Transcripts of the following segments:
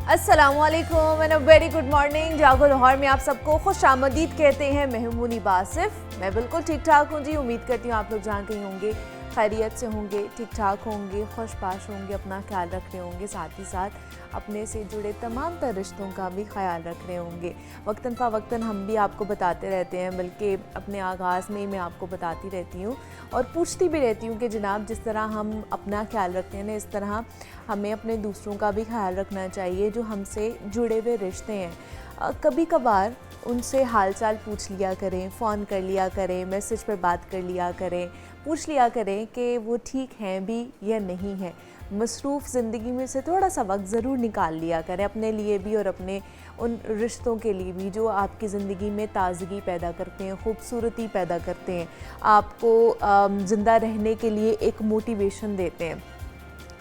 अस्सलामुअलैकुम and a very good morning. जागो लाहौर में आप सबको खुश आमदीद कहते हैं। मैं हूं मुनीबा आसिफ। मैं बिल्कुल ठीक ठाक हूं जी। उम्मीद करती हूं आप लोग जहाँ कहीं होंगे खैरियत से होंगे, ठीक ठाक होंगे, खुशबाश होंगे, अपना ख्याल रख रहे होंगे, साथ ही साथ अपने से जुड़े तमाम तर रिश्तों का भी ख्याल रख रहे होंगे। वक्तन फ़वक्तन हम भी आपको बताते रहते हैं, बल्कि अपने आगाज़ में ही मैं आपको बताती रहती हूँ और पूछती भी रहती हूँ कि जनाब जिस तरह हम अपना ख्याल रखते हैं ना, इस तरह हमें अपने दूसरों का भी ख्याल रखना चाहिए जो हमसे जुड़े हुए रिश्ते हैं। कभी कभार उनसे हाल चाल पूछ लिया करें, फ़ोन कर लिया करें, मैसेज पर बात कर लिया करें, पूछ लिया करें कि वो ठीक हैं भी या नहीं हैं। मसरूफ़ ज़िंदगी में से थोड़ा सा वक्त ज़रूर निकाल लिया करें अपने लिए भी और अपने उन रिश्तों के लिए भी जो आपकी ज़िंदगी में ताज़गी पैदा करते हैं, खूबसूरती पैदा करते हैं, आपको ज़िंदा रहने के लिए एक मोटिवेशन देते हैं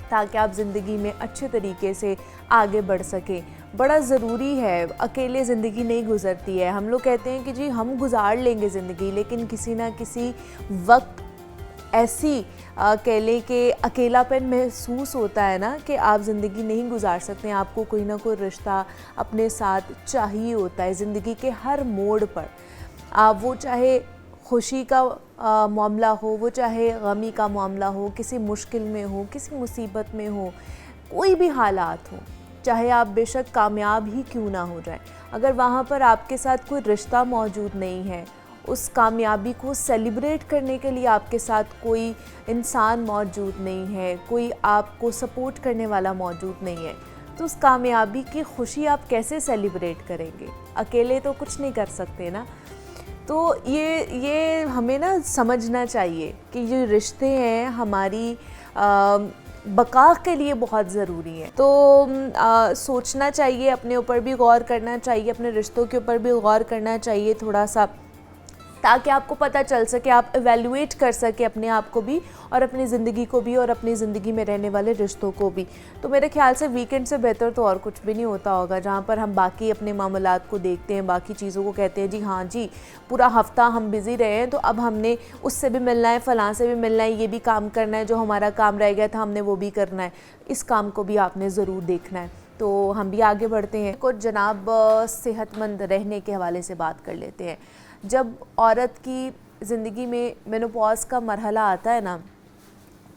ताकि आप ज़िंदगी में अच्छे तरीके से आगे बढ़ सकें। बड़ा ज़रूरी है, अकेले ज़िंदगी नहीं गुज़रती है। हम लोग कहते हैं कि जी हम गुजार लेंगे ज़िंदगी, लेकिन किसी ना किसी वक्त ऐसी कह लें कि अकेलापन महसूस होता है ना कि आप ज़िंदगी नहीं गुजार सकते। आपको कोई ना कोई रिश्ता अपने साथ चाहिए होता है ज़िंदगी के हर मोड़ पर। वो चाहे खुशी का मामला हो, वो चाहे गमी का मामला हो, किसी मुश्किल में हो, किसी मुसीबत में हो, कोई भी हालात हो, चाहे आप बेशक कामयाब ही क्यों ना हो जाए, अगर वहाँ पर आपके साथ कोई रिश्ता मौजूद नहीं है, उस कामयाबी को सेलिब्रेट करने के लिए आपके साथ कोई इंसान मौजूद नहीं है, कोई आपको सपोर्ट करने वाला मौजूद नहीं है, तो उस कामयाबी की खुशी आप कैसे सेलिब्रेट करेंगे? अकेले तो कुछ नहीं कर सकते ना। तो ये हमें ना समझना चाहिए कि ये रिश्ते हैं हमारी बका के लिए बहुत ज़रूरी है। तो सोचना चाहिए, अपने ऊपर भी गौर करना चाहिए, अपने रिश्तों के ऊपर भी गौर करना चाहिए थोड़ा सा, ताकि आपको पता चल सके, आप एवेल्युएट कर सके अपने आप को भी और अपनी ज़िंदगी को भी और अपनी ज़िंदगी में रहने वाले रिश्तों को भी। तो मेरे ख्याल से वीकेंड से बेहतर तो और कुछ भी नहीं होता होगा, जहाँ पर हम बाकी अपने मामलात को देखते हैं, बाकी चीज़ों को कहते हैं जी हाँ जी पूरा हफ्ता हम बिज़ी रहे हैं तो अब हमने उससे भी मिलना है, फ़लाँ से भी मिलना है, ये भी काम करना है, जो हमारा काम रह गया था हमने वो भी करना है, इस काम को भी आपने ज़रूर देखना है। तो हम भी आगे बढ़ते हैं। कुछ जनाब सेहतमंद रहने के हवाले से बात कर लेते हैं। जब औरत की ज़िंदगी में मेनोपॉज़ का मरहला आता है ना,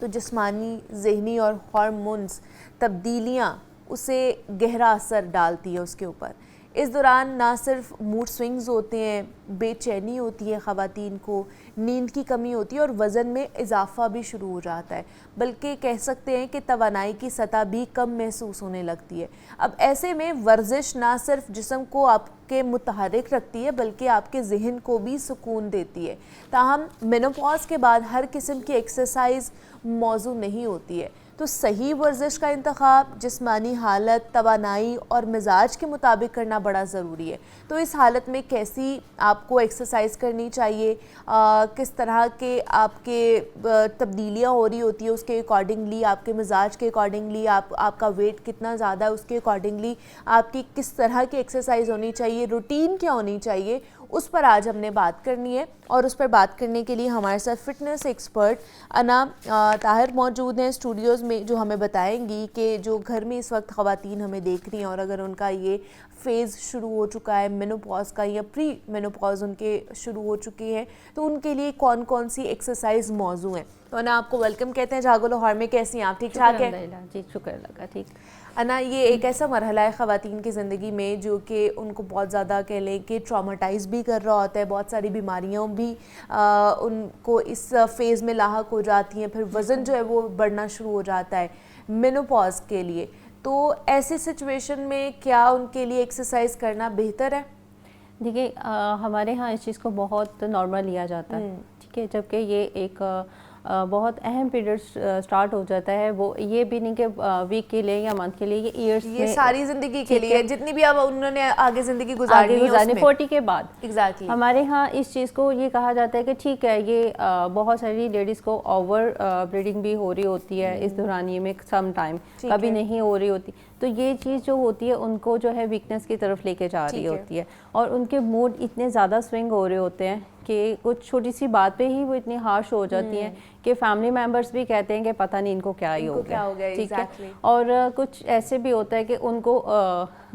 तो जिस्मानी, ज़हनी और हार्मोन्स तब्दीलियाँ उसे गहरा असर डालती है उसके ऊपर। इस दौरान ना सिर्फ मूड स्विंग्स होते हैं, बेचैनी होती है ख़वातीन को, नींद की कमी होती है और वज़न में इजाफ़ा भी शुरू हो जाता है, बल्कि कह सकते हैं कि तवानाई की सतह भी कम महसूस होने लगती है। अब ऐसे में वर्जिश ना सिर्फ जिस्म को आपके मुतहर्रिक रखती है बल्कि आपके ज़हन को भी सुकून देती है। ताहम मेनोपॉज़ के बाद हर किस्म की एक्सरसाइज मौजू नहीं होती है, तो सही वर्जिश का इंतखाब जिस्मानी हालत, तवानाई और मिजाज के मुताबिक करना बड़ा ज़रूरी है। तो इस हालत में कैसी आपको एक्सरसाइज करनी चाहिए, किस तरह के आपके तब्दीलियाँ हो रही होती है उसके अकॉर्डिंगली, आपके मिजाज के अकॉर्डिंगली, आपका वेट कितना ज़्यादा है उसके अकॉर्डिंगली आपकी किस तरह की एक्सरसाइज होनी चाहिए, रूटीन क्या होनी चाहिए, उस पर आज हमने बात करनी है। और उस पर बात करने के लिए हमारे साथ फ़िटनेस एक्सपर्ट अना ताहिर मौजूद हैं स्टूडियोज़ में, जो हमें बताएंगी कि जो घर में इस वक्त ख़वातीन हमें देख रही हैं और अगर उनका ये फ़ेज़ शुरू हो चुका है मेनोपॉज़ का या प्री मेनोपॉज़ उनके शुरू हो चुकी हैं, तो उनके लिए कौन कौन सी एक्सरसाइज मौजू हैं। तो अना आपको वेलकम कहते हैं जागो लाहौर में। कैसी हैं आप? ठीक ठाक है जी, शुक्र लगा ठीक। अना, ये एक ऐसा मरहला है ख़वातीन की ज़िंदगी में जो कि उनको बहुत ज़्यादा कह लें कि ट्रॉमाटाइज़ भी कर रहा होता है, बहुत सारी बीमारियाँ भी उनको इस फ़ेज़ में लाहक हो जाती हैं, फिर वज़न जो है वो बढ़ना शुरू हो जाता है मेनोपॉज़ के लिए। तो ऐसी सिचुएशन में क्या उनके लिए एक्सरसाइज करना बेहतर है? देखिए, हमारे यहाँ इस चीज़ को बहुत नॉर्मल लिया जाता है, ठीक है, जबकि ये एक बहुत अहम पीरियड स्टार्ट हो जाता है। वो ये भी नहीं कि वीक के लिए या मंथ के लिए, ये ईयर्स ये में, सारी ज़िंदगी के लिए, जितनी भी अब उन्होंने आगे ज़िंदगी गुजारनी है 40 के बाद। एग्जैक्टली हमारे यहाँ इस चीज़ को ये कहा जाता है कि ठीक है, ये बहुत सारी लेडीज़ को ओवर ब्रीडिंग भी हो रही होती है इस दौरान ये में सम टाइम, कभी नहीं हो रही होती, तो ये चीज़ जो होती है उनको जो है वीकनेस की तरफ लेके जा रही होती है और उनके मूड इतने ज़्यादा स्विंग हो रहे होते हैं कि कुछ छोटी सी बात पे ही वो इतनी हार्श हो जाती हैं कि कि फैमिली मेम्बर्स भी कहते हैं कि पता नहीं इनको क्या ही हो गया, ठीक है। और कुछ ऐसे भी होता है कि उनको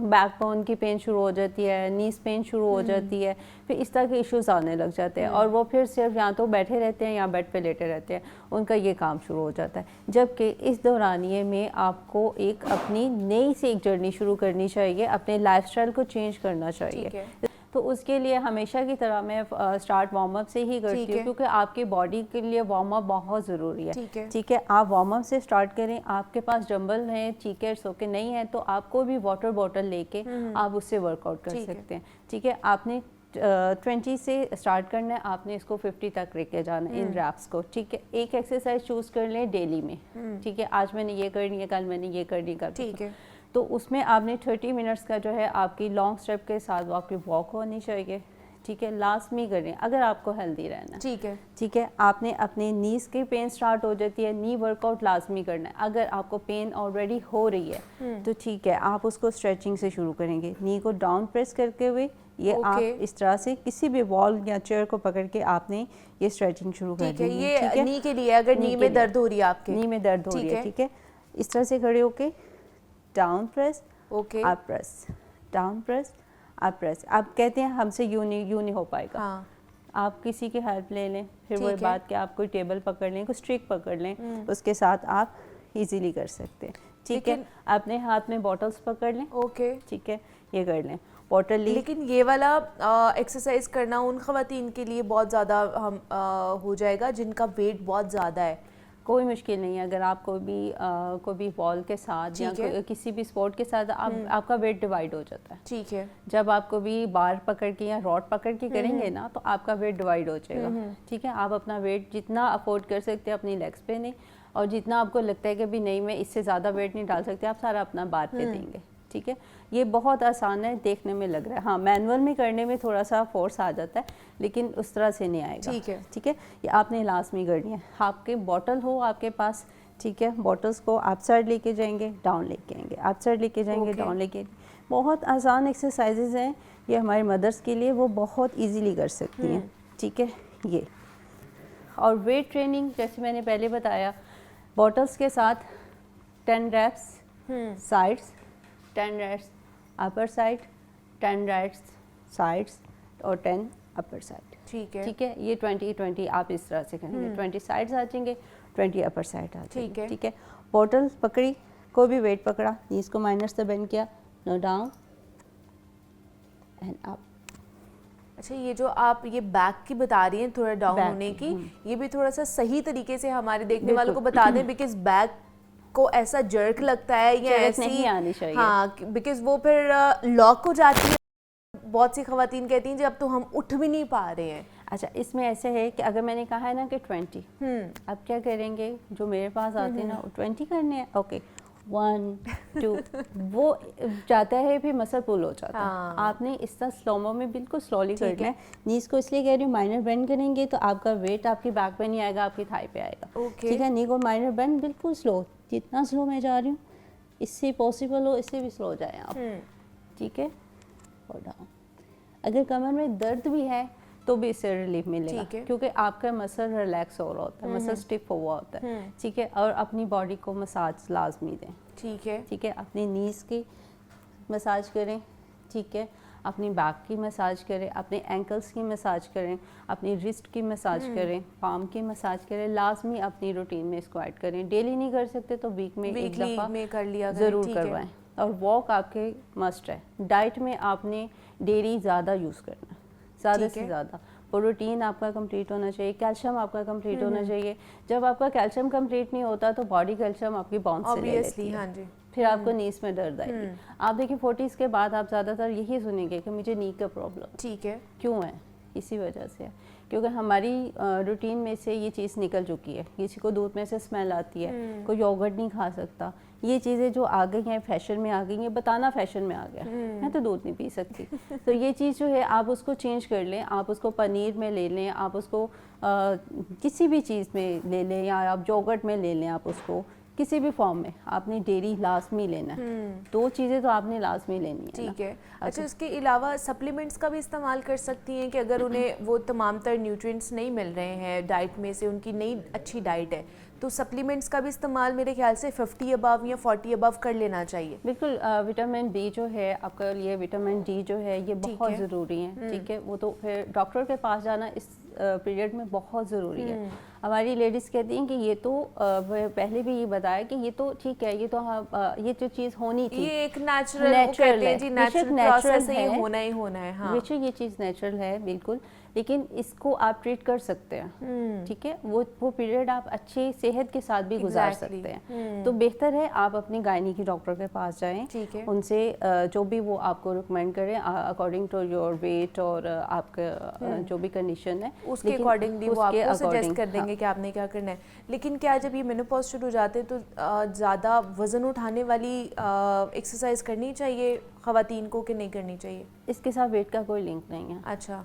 बैक बोन की पेन शुरू हो जाती है, नीज पेन शुरू हो जाती है, फिर इस तरह के इश्यूज आने लग जाते हैं और वो फिर सिर्फ या तो बैठे रहते हैं या बेड पे लेटे रहते हैं, उनका ये काम शुरू हो जाता है। जबकि इस दौरानिए में आपको एक अपनी नई से एक जर्नी शुरू करनी चाहिए, अपने लाइफस्टाइल को चेंज करना चाहिए। तो उसके लिए हमेशा की तरह मैं स्टार्ट वार्म अप से ही करती हूँ, क्योंकि आपकी बॉडी के लिए वार्म अप बहुत ज़रूरी है, ठीक है। आप वार्म अप से स्टार्ट करें, आपके पास डंबल है, ठीक है, सोके नहीं है तो आपको भी वाटर बॉटल लेके आप उससे वर्कआउट कर सकते हैं, ठीक है। आपने 20 से स्टार्ट करना है, आपने इसको 50 तक लेके जाना है इन रैप्स को, ठीक है। एक एक्सरसाइज चूज़ कर लें डेली में, ठीक है। आज मैंने ये करनी है, कल मैंने ये करनी है, ठीक है। तो उसमें आपने 30 मिनट्स का जो है आपकी लॉन्ग स्टेप के साथ आपकी वॉक होनी चाहिए, ठीक है। लाजमी करें अगर आपको हेल्दी रहना, ठीक है, ठीक है। आपने अपने नीज की पेन स्टार्ट हो जाती है, नी वर्कआउट लाजमी करना है। अगर आपको पेन ऑलरेडी हो रही है तो ठीक है, आप उसको स्ट्रेचिंग से शुरू करेंगे, नी को डाउन प्रेस करते हुए ये आप इस तरह से किसी भी वॉल या चेयर को पकड़ के आपने ये स्ट्रेचिंग शुरू कर दी है, ठीक है। नी के लिए अगर नी में दर्द हो रही है, आपके नी में दर्द हो रही है, ठीक है, इस तरह से खड़े होके down press, up press, down press, up press. आप कहते हैं हमसे यूं नहीं हो पाएगा, हाँ। आप किसी की हेल्प ले लें, फिर वो बात कि आप कोई टेबल पकड़ लें, कोई स्ट्रिक पकड़ लें, उसके साथ आप इजीली कर सकते हैं, ठीक है। अपने हाथ में बॉटल्स पकड़ लें, ओके, ठीक है, ये कर लें बॉटल ली। लेकिन ये वाला एक्सरसाइज करना उन ख़वातीन के लिए बहुत ज़्यादा हो जाएगा जिनका वेट बहुत ज़्यादा है। कोई मुश्किल नहीं है, अगर आप कोई भी बॉल के साथ या किसी भी स्पोर्ट के साथ आपका वेट डिवाइड हो जाता है, ठीक है। जब आपको भी बार पकड़ के या रॉड पकड़ के करेंगे ना तो आपका वेट डिवाइड हो जाएगा, ठीक है। आप अपना वेट जितना अफोर्ड कर सकते हैं अपनी लेग्स पे नहीं, और जितना आपको लगता है कि भी नहीं मैं इससे ज़्यादा वेट नहीं डाल सकते, आप सारा अपना बार पे देंगे, ठीक है। ये बहुत आसान है, देखने में लग रहा है, हाँ मैनुअल में करने में थोड़ा सा फोर्स आ जाता है, लेकिन उस तरह से नहीं आएगा, ठीक है, ठीक है। ये आपने लाजमी करनी है। आपके बॉटल हो आपके पास, ठीक है, बॉटल्स को आप साइड लेके जाएंगे, डाउन लेके आएंगे, आप साइड लेके जाएंगे, डाउन लेके। बहुत आसान एक्सरसाइजेज हैं ये, हमारी मदर्स के लिए वो बहुत ईजीली कर सकती हैं, ठीक है। ये और वेट ट्रेनिंग जैसे मैंने पहले बताया, बॉटल्स के साथ 10 reps sides, 10 reps upper side, 10 reps sides और 10 अपर साइड, ठीक है, ठीक है। ये 20-20 आप इस तरह से करेंगे, 20 साइड्स आ जाएंगे, 20 अपर साइड आ जाएंगे, ठीक है। बॉटल पकड़ी, कोई भी वेट पकड़ा, नीज को माइनस से बेंड किया, नो डाउन एंड अप। अच्छा, ये जो आप ये बैक की बता रही हैं थोड़ा डाउन होने की, ये भी थोड़ा सा सही तरीके से हमारे देखने वालों को बता दें, बिकॉज बैक को ऐसा जर्क लगता है या ऐसी नहीं आनी चाहिए, हाँ, बिकॉज वो फिर लॉक हो जाती है। बहुत सी खवातीन कहती हैं जी अब तो हम उठ भी नहीं पा रहे हैं। अच्छा, इसमें ऐसे है कि अगर मैंने कहा है ना कि 20, अब क्या करेंगे, जो मेरे पास आते हैं ना 20 करने हैं, ओके 1 2 वो जाता है फिर मसल पुल हो जाता है। आपने इस तरह स्लोमो में बिल्कुल स्लोली करना है। नीज को इसलिए कह रही हूँ, माइनर बेंड करेंगे तो आपका वेट आपकी बैक पे नहीं आएगा, आपकी थाई पे आएगा, ठीक है। नी को माइनर बेंड बिल्कुल स्लो, जितना स्लो मैं जा रही हूँ इससे पॉसिबल हो इससे भी स्लो जाए आप, ठीक है। और डाउन। अगर कमर में दर्द भी है तो भी इससे रिलीफ मिलेगा, क्योंकि आपका मसल रिलैक्स हो रहा होता है, मसल स्टिफ हुआ होता है, ठीक है। और अपनी बॉडी को मसाज लाजमी दें, ठीक है, ठीक है। अपनी नीज की मसाज करें, ठीक है, अपनी बैक की मसाज करें, अपने एंकल्स की मसाज करें, अपनी रिस्ट की मसाज करें, पाम की मसाज करें। लाजमी अपनी रूटीन में इसको ऐड करें। डेली नहीं कर सकते तो वीक में एक दफ़ा में कर लिया ज़रूर करवाएं। और वॉक आपके मस्ट है। डाइट में आपने डेयरी ज़्यादा यूज़ करना, ज़्यादा से ज़्यादा। प्रोटीन आपका कंप्लीट होना चाहिए, कैल्शियम आपका कंप्लीट होना चाहिए। जब आपका कैल्शियम कंप्लीट नहीं होता तो बॉडी कैल्शियम आपकी बाउंस से ले लेती है, हाँ जी, फिर आपको नीज में दर्द आएगी। आप देखिए 40s के बाद आप ज़्यादातर यही सुनेंगे कि मुझे नी का प्रॉब्लम, ठीक है। क्यों है? इसी वजह से है, क्योंकि हमारी रूटीन में से ये चीज़ निकल चुकी है। किसी को दूध में से स्मेल आती है, कोई योगर्ट नहीं खा सकता। ये चीज़ें जो आ गई हैं फैशन में आ गई हैं, बताना फैशन में आ गया, मैं तो दूध नहीं पी सकती। तो ये चीज़ जो है आप उसको चेंज कर लें, आप उसको पनीर में ले लें, आप उसको किसी भी चीज़ में ले लें, या आप योगर्ट में ले लें आप उसको, किसी भी फॉर्म में आपने डेली लाजमी लेना है। 2 चीज़ें तो आपने लाजमी लेनी है। ठीक है। अच्छा, इसके अलावा सप्लीमेंट्स का भी इस्तेमाल कर सकती हैं कि अगर उन्हें वो तमाम तर न्यूट्रिएंट्स नहीं मिल रहे हैं डाइट में से, उनकी नहीं अच्छी डाइट है, तो सप्लीमेंट्स का भी इस्तेमाल मेरे ख्याल से 50 अबव या 40 अबव कर लेना चाहिए। बिल्कुल। विटामिन बी जो है आपका लिए, विटामिन डी जो है ये बहुत ज़रूरी है। ठीक है, वो तो फिर डॉक्टर के पास जाना इस पीरियड में बहुत ज़रूरी है। हमारी लेडीज़ कहती हैं कि ये तो पहले भी ये बताया कि ये तो ठीक है, ये तो ये जो चीज़ होनी थी, ये एक नेचुरल कहते हैं जी, नेचुरल प्रोसेस है, ये होना ही होना है। हाँ, बेशक ये चीज़ नेचुरल है बिल्कुल, लेकिन इसको आप ट्रीट कर सकते हैं। ठीक है, वो पीरियड आप अच्छी सेहत के साथ भी गुजार सकते हैं। तो बेहतर है आप अपनी गायनी की डॉक्टर के पास जाएं। ठीक है, उनसे जो भी वो आपको रिकमेंड करें अकॉर्डिंग टू योर वेट और आपका जो भी कंडीशन है, उसके अकॉर्डिंगली वो आपको सजेस्ट कर देंगे कि आपने क्या करना है। लेकिन क्या जब ये मेनोपॉज शुरू हो जाते हैं तो ज़्यादा वजन उठाने वाली एक्सरसाइज करनी चाहिए ख़वातीन को कि नहीं करनी चाहिए? इसके साथ वेट का कोई लिंक नहीं है। अच्छा,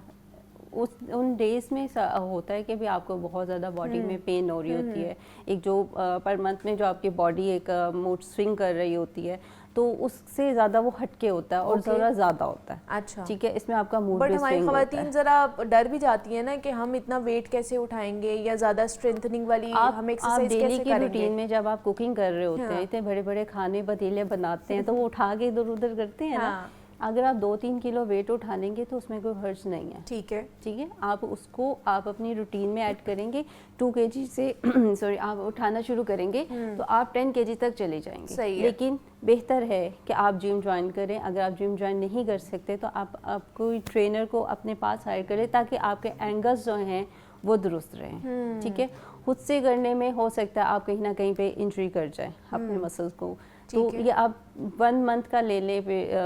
उन डेज में होता है कि भी आपको बहुत ज़्यादा बॉडी में पेन हो रही होती है, एक जो पर मंथ में जो आपकी बॉडी एक मूड स्विंग कर रही होती है, तो उससे ज़्यादा वो हटके होता है और ज़रा ज़्यादा होता है। अच्छा, ठीक है, इसमें आपका मूड बट भी हमारी स्विंग होता ख़वातीन है। ज़रा डर भी जाती है ना कि हम इतना वेट कैसे उठाएंगे या ज़्यादा स्ट्रेंथनिंग वाली हम एक्सरसाइज डेली कैसे की करेंगे? रूटीन में जब आप कुकिंग कर रहे होते हैं, इतने बड़े बड़े खाने पतीले बनाते हैं, तो वो उठा के इधर उधर करते हैं ना। अगर आप 2-3 किलो वेट उठा लेंगे तो उसमें कोई हर्ज नहीं है। ठीक है, ठीक है, आप उसको आप अपनी रूटीन में ऐड करेंगे। 2 kg से सॉरी आप उठाना शुरू करेंगे तो आप 10 kg तक चले जाएंगे। सही है। लेकिन बेहतर है कि आप जिम ज्वाइन करें। अगर आप जिम ज्वाइन नहीं कर सकते तो आप कोई ट्रेनर को अपने पास हायर करें ताकि आपके एंगल्स जो हैं वो दुरुस्त रहें। ठीक है, खुद से करने में हो सकता है आप कहीं ना कहीं पे इंजरी कर जाए अपने मसल्स को। तो ये आप 1 मंथ का ले लें,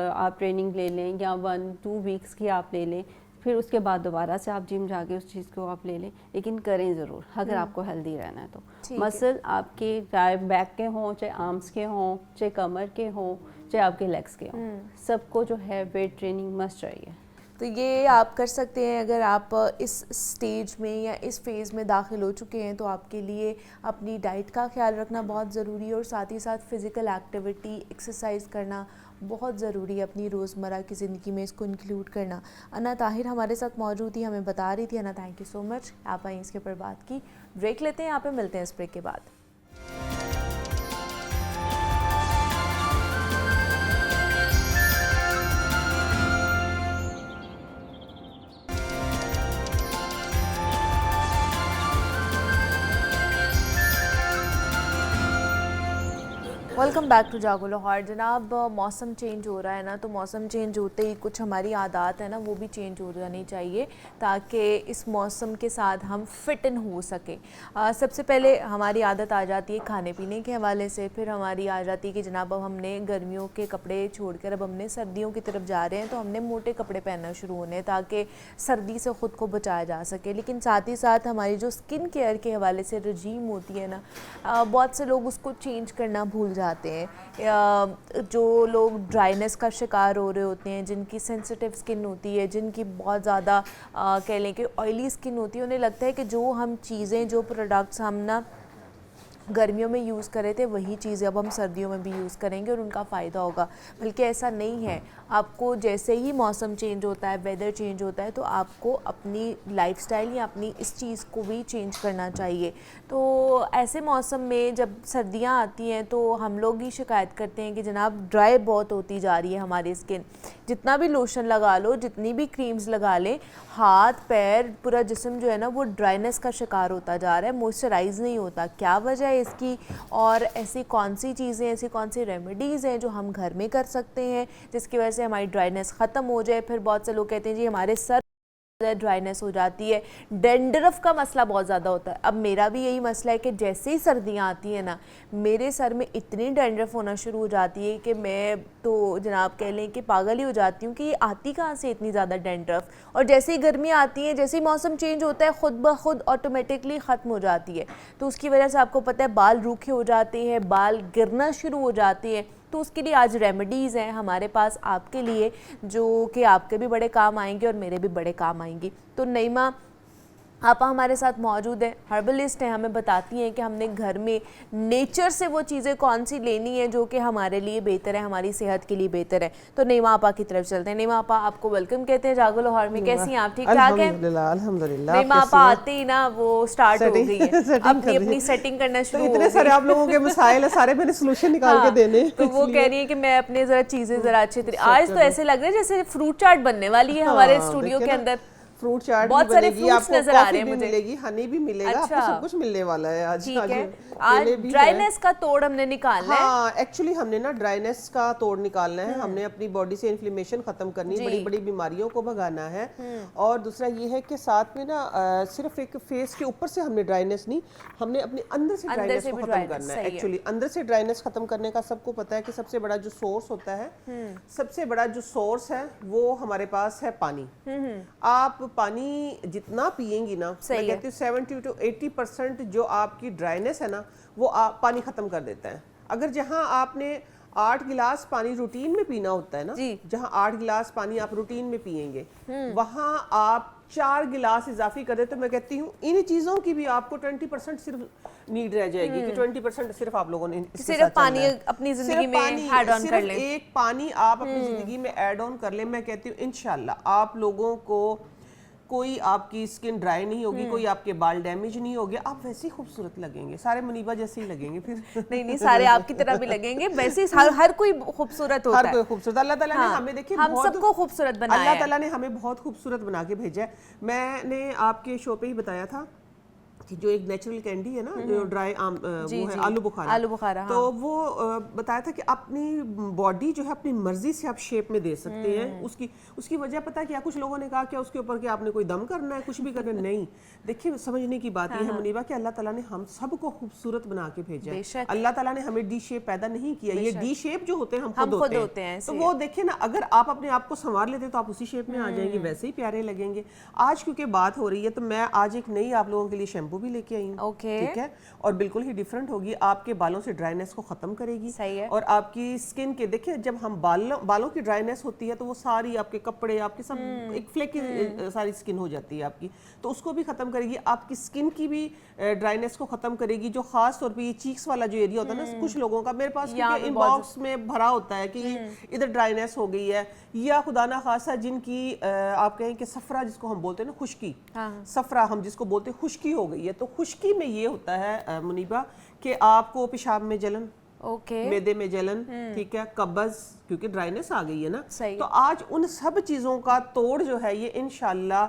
आप ट्रेनिंग ले लें, या 1-2 वीक्स की आप ले लें, फिर उसके बाद दोबारा से आप जिम जाके उस चीज़ को आप ले लें, लेकिन करें ज़रूर अगर आपको हेल्दी रहना है तो। मसल आपके चाहे बैक के हों, चाहे आर्म्स के हों, चाहे कमर के हों, चाहे आपके लेग्स के हों, सबको जो है वेट ट्रेनिंग मस्ट चाहिए। तो ये आप कर सकते हैं अगर आप इस स्टेज में या इस फेज़ में दाखिल हो चुके हैं, तो आपके लिए अपनी डाइट का ख्याल रखना बहुत ज़रूरी है और साथ ही साथ फ़िज़िकल एक्टिविटी, एक्सरसाइज करना बहुत ज़रूरी है अपनी रोज़मर्रा की ज़िंदगी में, इसको इंक्लूड करना। अना ताहिर हमारे साथ मौजूद थी, हमें बता रही थी। अना, थैंक यू सो मच, आप आई इसके ऊपर बात की। ब्रेक लेते हैं, यहाँ पे मिलते हैं इस ब्रेक के बाद। वेलकम बैक टू जागो लाहौर। जनाब, मौसम चेंज हो रहा है ना, तो मौसम चेंज होते ही कुछ हमारी आदत है ना वो भी चेंज हो जानी चाहिए ताकि इस मौसम के साथ हम फिट इन हो सके। सबसे पहले हमारी आदत आ जाती है खाने पीने के हवाले से, फिर हमारी आ जाती है कि जनाब अब हमने गर्मियों के कपड़े छोड़कर अब हमने सर्दियों की तरफ जा रहे हैं, तो हमने मोटे कपड़े पहनना शुरू होने ताकि सर्दी से ख़ुद को बचाया जा सके। लेकिन साथ ही साथ हमारी जो स्किन केयर के हवाले से रजीम होती है ना, बहुत से लोग उसको चेंज करना भूल जाते हैं। जो लोग ड्राइनेस का शिकार हो रहे होते हैं, जिनकी सेंसिटिव स्किन होती है, जिनकी बहुत ज़्यादा कह लें कि ऑयली स्किन होती है, उन्हें लगता है कि जो हम चीज़ें, जो प्रोडक्ट्स हम ना गर्मियों में यूज़ कर रहे थे वही चीज़ें अब हम सर्दियों में भी यूज़ करेंगे और उनका फ़ायदा होगा। बल्कि ऐसा नहीं है। आपको जैसे ही मौसम चेंज होता है, वेदर चेंज होता है, तो आपको अपनी लाइफ़स्टाइल या अपनी इस चीज़ को भी चेंज करना चाहिए। तो ऐसे मौसम में जब सर्दियां आती हैं तो हम लोग ही शिकायत करते हैं कि जनाब ड्राई बहुत होती जा रही है हमारी स्किन। जितना भी लोशन लगा लो, जितनी भी क्रीम्स लगा लें, हाथ पैर पूरा जिस्म जो है ना वो ड्राइनेस का शिकार होता जा रहा है, मॉइस्चराइज नहीं होता। क्या वजह है इसकी, और ऐसी कौन सी चीज़ें, ऐसी कौन सी रेमेडीज़ हैं जो हम घर में कर सकते हैं जिसकी वजह से हमारी ड्राइनेस ख़त्म हो जाए। फिर बहुत से लोग कहते हैं जी हमारे सर ड्राइनेस हो जाती है, डेंड्रफ का मसला बहुत ज़्यादा होता है। अब मेरा भी यही मसला है कि जैसे ही सर्दियाँ आती हैं ना, मेरे सर में इतनी डेंड्रफ होना शुरू हो जाती है कि मैं तो जनाब कह लें कि पागल ही हो जाती हूँ कि ये आती कहाँ से इतनी ज़्यादा डेंड्रफ। और जैसे ही गर्मियाँ आती हैं, जैसे ही मौसम चेंज होता है, ख़ुद ब खुद ऑटोमेटिकली ख़त्म हो जाती है। तो उसकी वजह से आपको पता है बाल रूखे हो जाते हैं, बाल गिरना शुरू हो जाते हैं। तो उसके लिए आज रेमेडीज़ हैं हमारे पास आपके लिए, जो कि आपके भी बड़े काम आएंगे और मेरे भी बड़े काम आएंगी। तो नईमा, आपा हमारे साथ मौजूद है, हर्बलिस्ट हैं, हमें बताती हैं कि हमने घर में नेचर से वो चीज़ें कौन सी लेनी है जो कि हमारे लिए बेहतर है, हमारी सेहत के लिए बेहतर है। तो नेमा आपा की तरफ चलते हैं। नेमा आपा, आपको वेलकम कहते हैं जागो लाहौर में। कैसी हैं आप? ठीक ठाक हैं? अल्हम्दुलिल्लाह। नेमा आपा आते ही ना वो स्टार्ट हो गई है अपनी अपनी सेटिंग करना शुरू हो गई। इतने सारे आप लोगों के मसाइल है, सारे मैंने सोल्यूशन निकाल के देने। तो वो कह रही है कि मैं अपने जरा चीजें जरा अच्छे तरीके, आज तो ऐसे लग रहा है जैसे फ्रूट चाट बनने वाली है हमारे स्टूडियो के अंदर। फ्रूट चाट बहुत सारे फ्रूट्स नजर आ रहे हैं मुझे। मिलेगी, हनी भी मिलेगा, अच्छा। आपको सब कुछ मिलने वाला है आज। ठीक है, आज ड्राइनेस का तोड़ हमने निकालना है। हाँ, एक्चुअली हमने ना ड्राइनेस का तोड़ निकालना है, हमने अपनी बॉडी से इन्फ्लेमेशन खत्म करनी है, बड़ी बड़ी बीमारियों को भगाना है। और दूसरा ये है कि साथ में ना सिर्फ एक फेस के ऊपर से हमने ड्राइनेस नहीं, हमने अपने अंदर से ड्राइनेस को खत्म करना है। एक्चुअली अंदर से ड्राइनेस खत्म करने का सबको पता है कि सबसे बड़ा जो सोर्स होता है, सबसे बड़ा जो सोर्स है वो हमारे पास है पानी। आप पानी जितना पिएंगी ना, मैं कहती हूँ 70 to 80% जो आपकी ड्राइनेस है ना, वो पानी खत्म कर देता है। अगर जहाँ आपने 8 गिलास पानी रूटीन में पीना होता है ना, जहाँ 8 गिलास पानी आप रूटीन में पिएंगे, वहाँ आप 4 गिलास इजाफी कर दे, तो मैं कहती हूँ इन चीजों की भी आपको 20% सिर्फ नीड रह जाएगी कि 20% सिर्फ आप लोगों ने सिर्फ पानी अपनी जिंदगी में ऐड ऑन कर लें। एक पानी आप अपनी जिंदगी में ऐड ऑन कर ले, मैं कहती हूँ इंशाल्लाह आप लोगों को कोई आपकी स्किन ड्राई नहीं होगी, कोई आपके बाल डैमेज नहीं होंगे, आप वैसे ही खूबसूरत लगेंगे, सारे मुनीबा जैसे ही लगेंगे फिर। नहीं सारे आपकी तरह भी लगेंगे, वैसे हर कोई खूबसूरत होता है। हर कोई खूबसूरत, अल्लाह ताला ने हमें देखिए हम सबको खूबसूरत बनाया है। अल्लाह ताला ने हमें बहुत खूबसूरत बना के भेजा है। मैंने आपके शो पे ही बताया था कि जो एक नेचुरल कैंडी है ना, जो ड्राई आम वो है आलू बुखारा, तो वो बताया था कि अपनी बॉडी जो है अपनी मर्जी से आप शेप में दे सकते हैं। उसकी वजह पता है क्या? कुछ लोगों ने कहा कि उसके ऊपर कि आपने कोई दम करना है, कुछ भी करना नहीं। देखिए समझने की बात यह है मुनीबा कि अल्लाह ताला ने हम सबको खूबसूरत बना के भेजा है। अल्लाह ताला ने हमें डी शेप पैदा नहीं किया, ये डी शेप जो होते हैं हम खुद होते हैं। तो वो देखिए ना, अगर आप अपने आप को संवार लेते तो आप उसी शेप में आ जाएंगे, वैसे ही प्यारे लगेंगे। आज क्योंकि बात हो रही है तो मैं आज एक नई आप लोगों के लिए शैम्पू भी लेके आई हूँ, ठीक है, और बिल्कुल ही डिफरेंट होगी, आपके बालों से ड्राइनेस को खत्म करेगी। सही है। और आपकी स्किन के देखिए, जब हम बालों की ड्राइनेस होती है तो वो सारी आपके कपड़े आपके सब एक फ्लेकी सारी स्किन हो जाती है आपकी, तो उसको भी खत्म करेगी। आपकी स्किन की भी ड्राइनेस को खत्म करेगी, जो खास तौर पे ये चीक्स वाला जो एरिया होता है ना, कुछ लोगों का, मेरे पास इनबॉक्स में भरा होता है कि इधर ड्राइनेस हो गई है, या खुदा ना खासा जिनकी आप कहें कि सफरा जिसको हम बोलते हैं ना, खुश्की, सफरा हम जिसको बोलते हैं, खुश्की हो गई है। तो खुश्की में ये होता है मुनीबा कि आपको पेशाब में जलन, मैदे में जलन, ठीक है, कब्ज, क्योंकि ड्राइनेस आ गई है ना। तो आज उन सब चीजों का तोड़ जो है ये इंशाल्लाह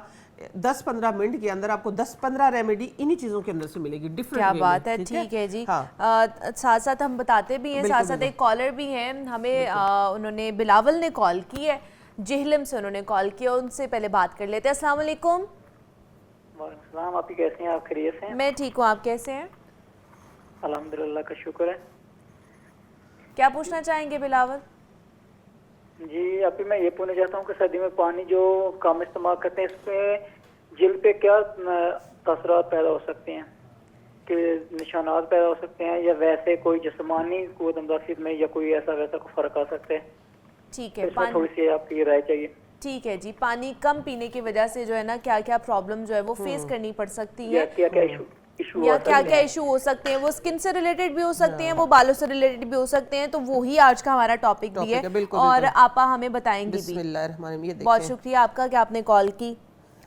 10-15 मिनट के अंदर आपको 10-15 रेमेडी इन्हीं चीजों के अंदर से मिलेगी। डिफरेंट क्या बात है, ठीक है जी। साथ साथ हम बताते भी हैं, साथ साथ एक कॉलर भी हैं हमें, उन्होंने बिलावल ने कॉल की है, जिहलम से उन्होंने कॉल किया, उनसे पहले बात कर लेते हैं। अस्सलाम वालेकुम। वालेकुम, आप कैसे हैं? आप खैरियत से हैं? मैं ठीक हूँ, आप कैसे हैं? अल्हम्दुलिल्लाह का शुक्र है। क्या पूछना चाहेंगे बिलावल जी? अभी मैं ये पूछना चाहता हूँ कि सर्दी में पानी जो कम इस्तेमाल करते हैं, इसमें जिल्द पे क्या तसरात पैदा हो सकते हैं, कि निशानात पैदा हो सकते हैं, या वैसे कोई जिस्मानी कुव्वत अंदाज़ी में या कोई ऐसा वैसा को फर्क आ सकता है? ठीक है, थोड़ी सी आपकी राय चाहिए। ठीक है जी। पानी कम पीने की वजह से जो है ना, क्या क्या प्रॉब्लम जो है वो फेस करनी पड़ सकती है, क्या क्या इशू या क्या क्या इशू हो सकते हैं, वो स्किन से रिलेटेड भी हो सकते हैं, वो बालों से रिलेटेड भी हो सकते हैं। तो वही आज का हमारा टॉपिक भी है, और आपा हमें बताएंगे भी। बहुत शुक्रिया आपका कि आपने कॉल की।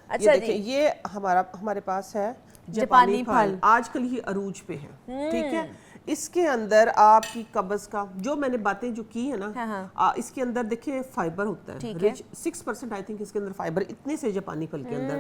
अच्छा जी, ये हमारे पास है जापानी फल, आजकल ये अरूज पे है, ठीक है। इसके अंदर आपकी कब्ज का जो मैंने बातें जो की है ना, इसके अंदर देखिए फाइबर होता है, रिच 6% आई थिंक इसके अंदर फाइबर, इतने से जापानी फल के अंदर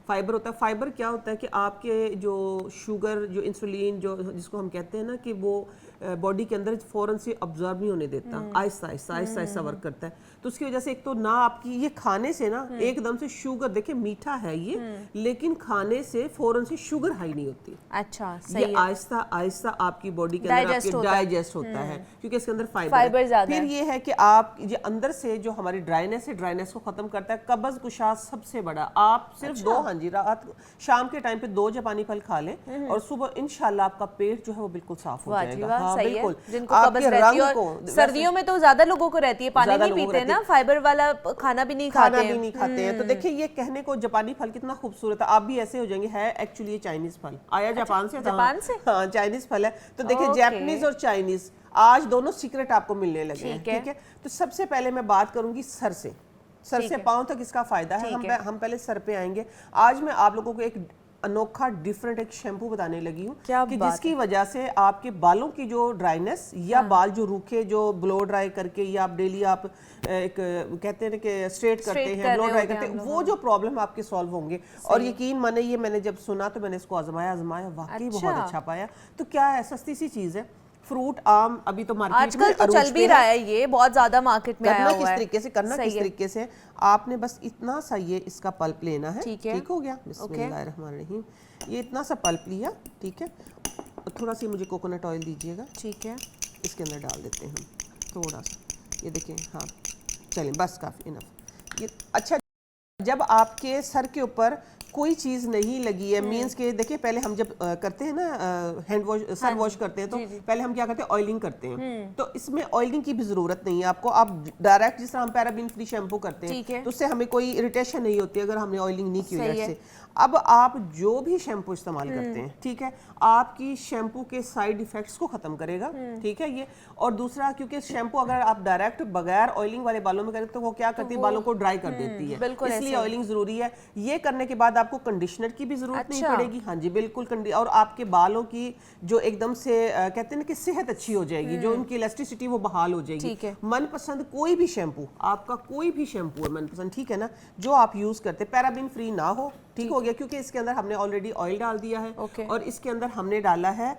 फाइबर होता है। फाइबर क्या होता है कि आपके जो शुगर, जो इंसुलिन, जो जिसको हम कहते हैं ना, कि वो बॉडी के अंदर फौरन से ऑब्जर्व नहीं होने देता, आहिस्ता आहिस्ता वर्क करता है। तो उसकी वजह से एक तो ना आपकी ये खाने से ना एकदम से शुगर, देखिए मीठा है ये, लेकिन खाने से फौरन से शुगर हाई नहीं होती। अच्छा, सही है। आहिस्ता आहिस्ता आपकी बॉडी बॉडी के अंदर Digest आपके होता है। डाइजेस्ट होता है, क्योंकि इसके अंदर फाइबर फाइबर ज्यादा फिर है। ये है कि आप ये अंदर से जो हमारी ड्राइनेस है, ड्राइनेस को खत्म करता है। कब्ज कुशाद सबसे बड़ा, आप सिर्फ दो, हाँ जी, रात शाम के टाइम पे 2 जापानी फल खा लें और सुबह इंशाल्लाह आपका पेट जो है वो बिल्कुल साफ हो वाह जी जाएगा। वाह, हाँ सही है। बिल्कुल, जिनको आपके कब्ज रहती है, रंग और को सर्दियों में तो ज्यादा लोगों को रहती है, पानी ज्यादा नहीं लोगों को पीते रहती ना, है। फाइबर वाला खाना भी नहीं खाते खाना हैं। भी नहीं खाते हैं। तो देखिए ये कहने को जापानी फल कितना खूबसूरत है, आप भी ऐसे हो जाएंगे, है एक्चुअली ये चाइनीज फल आया जापान से। जापान से? हाँ, चाइनीज फल है। तो देखिए ओके। जापानीज और चाइनीज आज दोनों सीक्रेट आपको मिलने लगे हैं, ठीक है। ठीक है। तो सबसे पहले मैं बात करूंगी सर से, सर ठीक से है। पांव तक इसका फायदा है। ठीक है। हम पहले सर पे आएंगे। आज मैं आप लोगों को एक अनोखा डिफरेंट एक शैम्पू बताने लगी हूँ क्या कि बात जिसकी वजह से आपके बालों की जो ड्राइनेस या बाल जो रूखे, जो ब्लो ड्राई करके या आप डेली आप एक कहते हैं ना कि स्ट्रेट करते Straight हैं, कर ब्लो रहे ड्राई होते हैं करते हैं, हम वो लोग, जो प्रॉब्लम आपके सॉल्व होंगे। और यकीन माने ये मैंने जब सुना तो मैंने इसको आजमाया वाकई बहुत अच्छा। अच्छा पाया। तो क्या है, सस्ती सी चीज़ है, फ्रूट आम अभी तो मार्केट में आजकल तो अरूज चल पे भी है। रहा है, ये बहुत ज्यादा मार्केट में आया करना हुआ किस है। तरीके से, करना सही किस है। तरीके से, आपने बस इतना सा ये इसका पल्प लेना है। ठीक है। ठीक हो गया, बिस्मिल्लाहिर्रहमानिर्रहीम। ये इतना सा पल्प लिया, ठीक है। थोड़ा सी मुझे कोकोनट ऑयल दीजिएगा, ठीक है। इसके अंदर डाल देते हैं हम थोड़ा सा। ये देखें, हाँ चलें, बस काफ़ी इनफ। ये अच्छा, जब आपके सर के ऊपर कोई चीज़ नहीं लगी है, मींस के देखिए पहले हम जब करते हैं ना हैंड वॉश, सर वॉश करते हैं, तो पहले हम क्या करते हैं, ऑयलिंग करते हैं। तो इसमें ऑयलिंग की भी ज़रूरत नहीं है आपको। आप डायरेक्ट जिस तरह हम पैराबीन फ्री शैम्पू करते ठीक है। हैं, तो उससे हमें कोई इरिटेशन नहीं होती अगर हमने ऑयलिंग नहीं की सही डायरेक्ट है। से। अब आप जो भी शैम्पू इस्तेमाल करते हैं, ठीक है, आपकी शैम्पू के साइड इफेक्ट्स को खत्म करेगा, ठीक है ये। और दूसरा, क्योंकि शैम्पू अगर आप डायरेक्ट बगैर ऑयलिंग वाले बालों में करें तो वो क्या करती है, बालों को ड्राई कर देती है, बिल्कुल इसलिए ऐसे ही। ऑयलिंग जरूरी है। ये करने के बाद आपको कंडीशनर की भी जरूरत नहीं अच्छा। पड़ेगी। हाँ जी बिल्कुल, और आपके बालों की जो एकदम से कहते हैं ना कि सेहत अच्छी हो जाएगी, जो उनकी इलास्टिसिटी वो बहाल हो जाएगी। ठीक है। मनपसंद कोई भी शैम्पू, आपका कोई भी शैम्पू है मनपसंद, ठीक है ना, जो आप यूज करते हैं, पैराबीन फ्री ना हो, ठीक हो गया, क्योंकि इसके अंदर हमने ऑलरेडी ऑयल डाल दिया है। ओके। और इसके अंदर हमने डाला है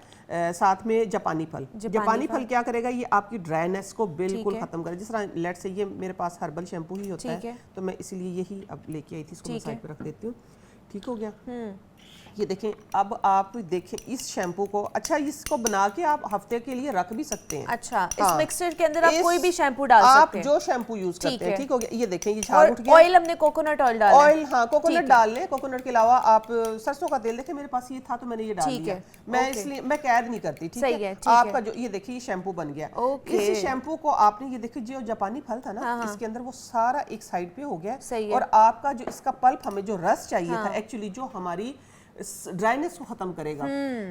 साथ में जापानी फल। जापानी फल क्या करेगा, ये आपकी ड्राइनेस को बिल्कुल ठीक है। खत्म करेगा। जिस तरह लेट से ये मेरे पास हर्बल शैम्पू ही होता ठीक है, है। तो मैं इसीलिए यही अब लेके आई थी, इसको मैं ठीक है। साइड पे रख देती हूँ। ठीक हो गया। ये देखें, अब आप देखें इस शैम्पू को, अच्छा इसको बना के आप हफ्ते के लिए रख भी सकते हैं। अच्छा, इस हाँ। मिक्सचर के अंदर आप इस- कोई भी शैम्पू डाल आप सकते हैं। जो शैम्पू यूज ठीक करते हैं, है। ठीक हो गया। ये देखें, ये झाग और उठ गया। ऑयल हमने कोकोनट ऑयल डाला है। ऑयल, हाँ ठीक कोकोनट है। डाल लें। कोकोनट के अलावा आप सरसों का तेल, देखिए मेरे पास ये था तो मैंने ये डाल ठीक दिया। है, मैं ओके। इसलिए मैं कैद नहीं करती, ठीक सही है। है, ठीक आपका है। जो ये देखिए ये शैम्पू बन गया। ओके। इस शैम्पू को आपने ये देखिए जो जापानी फल था ना, हाँ, हाँ। इसके अंदर वो सारा एक साइड पे हो गया। सही है। और आपका जो इसका पल्प, हमें जो रस चाहिए था एक्चुअली, जो हमारी ड्राइनेस को खत्म करेगा,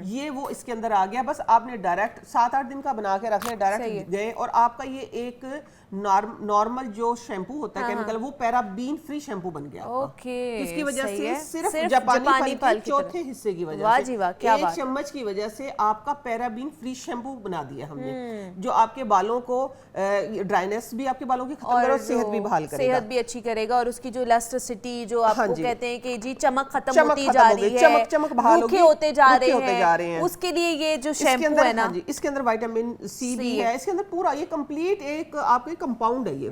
ये वो इसके अंदर आ गया। बस आपने डायरेक्ट 7-8 दिन का बना के रखना है, सही है। डायरेक्ट गए और आपका ये एक नॉर्मल जो शैम्पू होता है केमिकल, वो पैराबीन फ्री शैम्पू बन गया आपका। ओके, किसकी वजह सही से, है। सिर्फ सिर्फ जापानी जापानी फल फल के की चौथे तरह। हिस्से की वजह वाह से, जी वाह, क्या एक बात। चम्मच की वजह से आपका पैराबीन फ्री शैम्पू बना दिया हमने, जो आपके बालों को ड्राइनेस भी आपके बालों की खत्म करेगा और सेहत भी बहाल करेगा। सेहत भी अच्छी करेगा, और उसकी जो इलास्टिसिटी जो आपको हाँ जी। कहते हैं कि जी चमक खत्म चमक होती खत्म जा हो रही गई, है, चमक बहाल रूखे होगी, होते जा रूखे होते जा रहे रहे हैं। हैं, उसके लिए ये जो इसके शैम्पू अंदर, है ना, हाँ जी, इसके अंदर विटामिन सी भी है, इसके अंदर पूरा ये कंप्लीट एक आपका कंपाउंड है। ये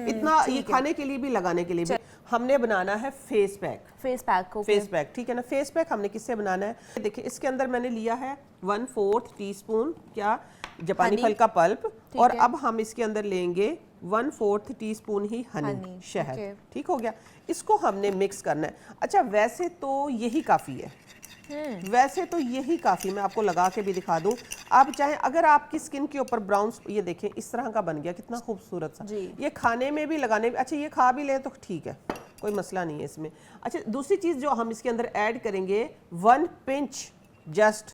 इतना, ये खाने के लिए भी, लगाने के लिए भी। हमने बनाना है फेस पैक। फेस पैक को, फेस पैक, ठीक है ना। फेस पैक हमने किससे बनाना है, देखिए इसके अंदर मैंने लिया है 1/4 टीस्पून क्या जापानी हनी। फल का पल्प, और है। अब हम इसके अंदर लेंगे 1/4 टीस्पून ही हनी, हनी, शहद। ओके। ठीक हो गया। इसको हमने मिक्स करना है। अच्छा वैसे तो यही काफ़ी है, वैसे तो यही काफ़ी, मैं आपको लगा के भी दिखा दूं। आप चाहें, अगर आपकी स्किन के ऊपर ब्राउन, ये देखें इस तरह का बन गया, कितना खूबसूरत सा। जी। ये खाने में भी, लगाने में, अच्छा ये खा भी ले तो ठीक है, कोई मसला नहीं है इसमें। अच्छा दूसरी चीज़ जो हम इसके अंदर ऐड करेंगे, 1 पिंच, जस्ट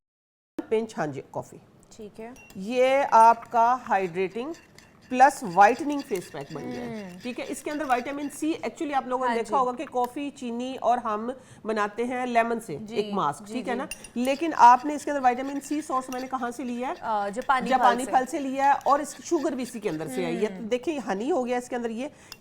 1 पिंच, हाँ जी, कॉफ़ी। ठीक है। ये आपका hydrating plus whitening face pack बन गया है, ठीक है। इसके अंदर विटामिन सी, एक्चुअली आप लोगों ने देखा होगा कि कॉफी, चीनी और हम बनाते हैं लेमन से एक मास्क, ठीक है ना, लेकिन आपने इसके अंदर विटामिन सी सोर्स मैंने कहाँ से लिया है, जापानी फल से लिया है, और इसकी शुगर भी इसी के अंदर से आई है। तो देखिए हनी हो गया इसके अंदर।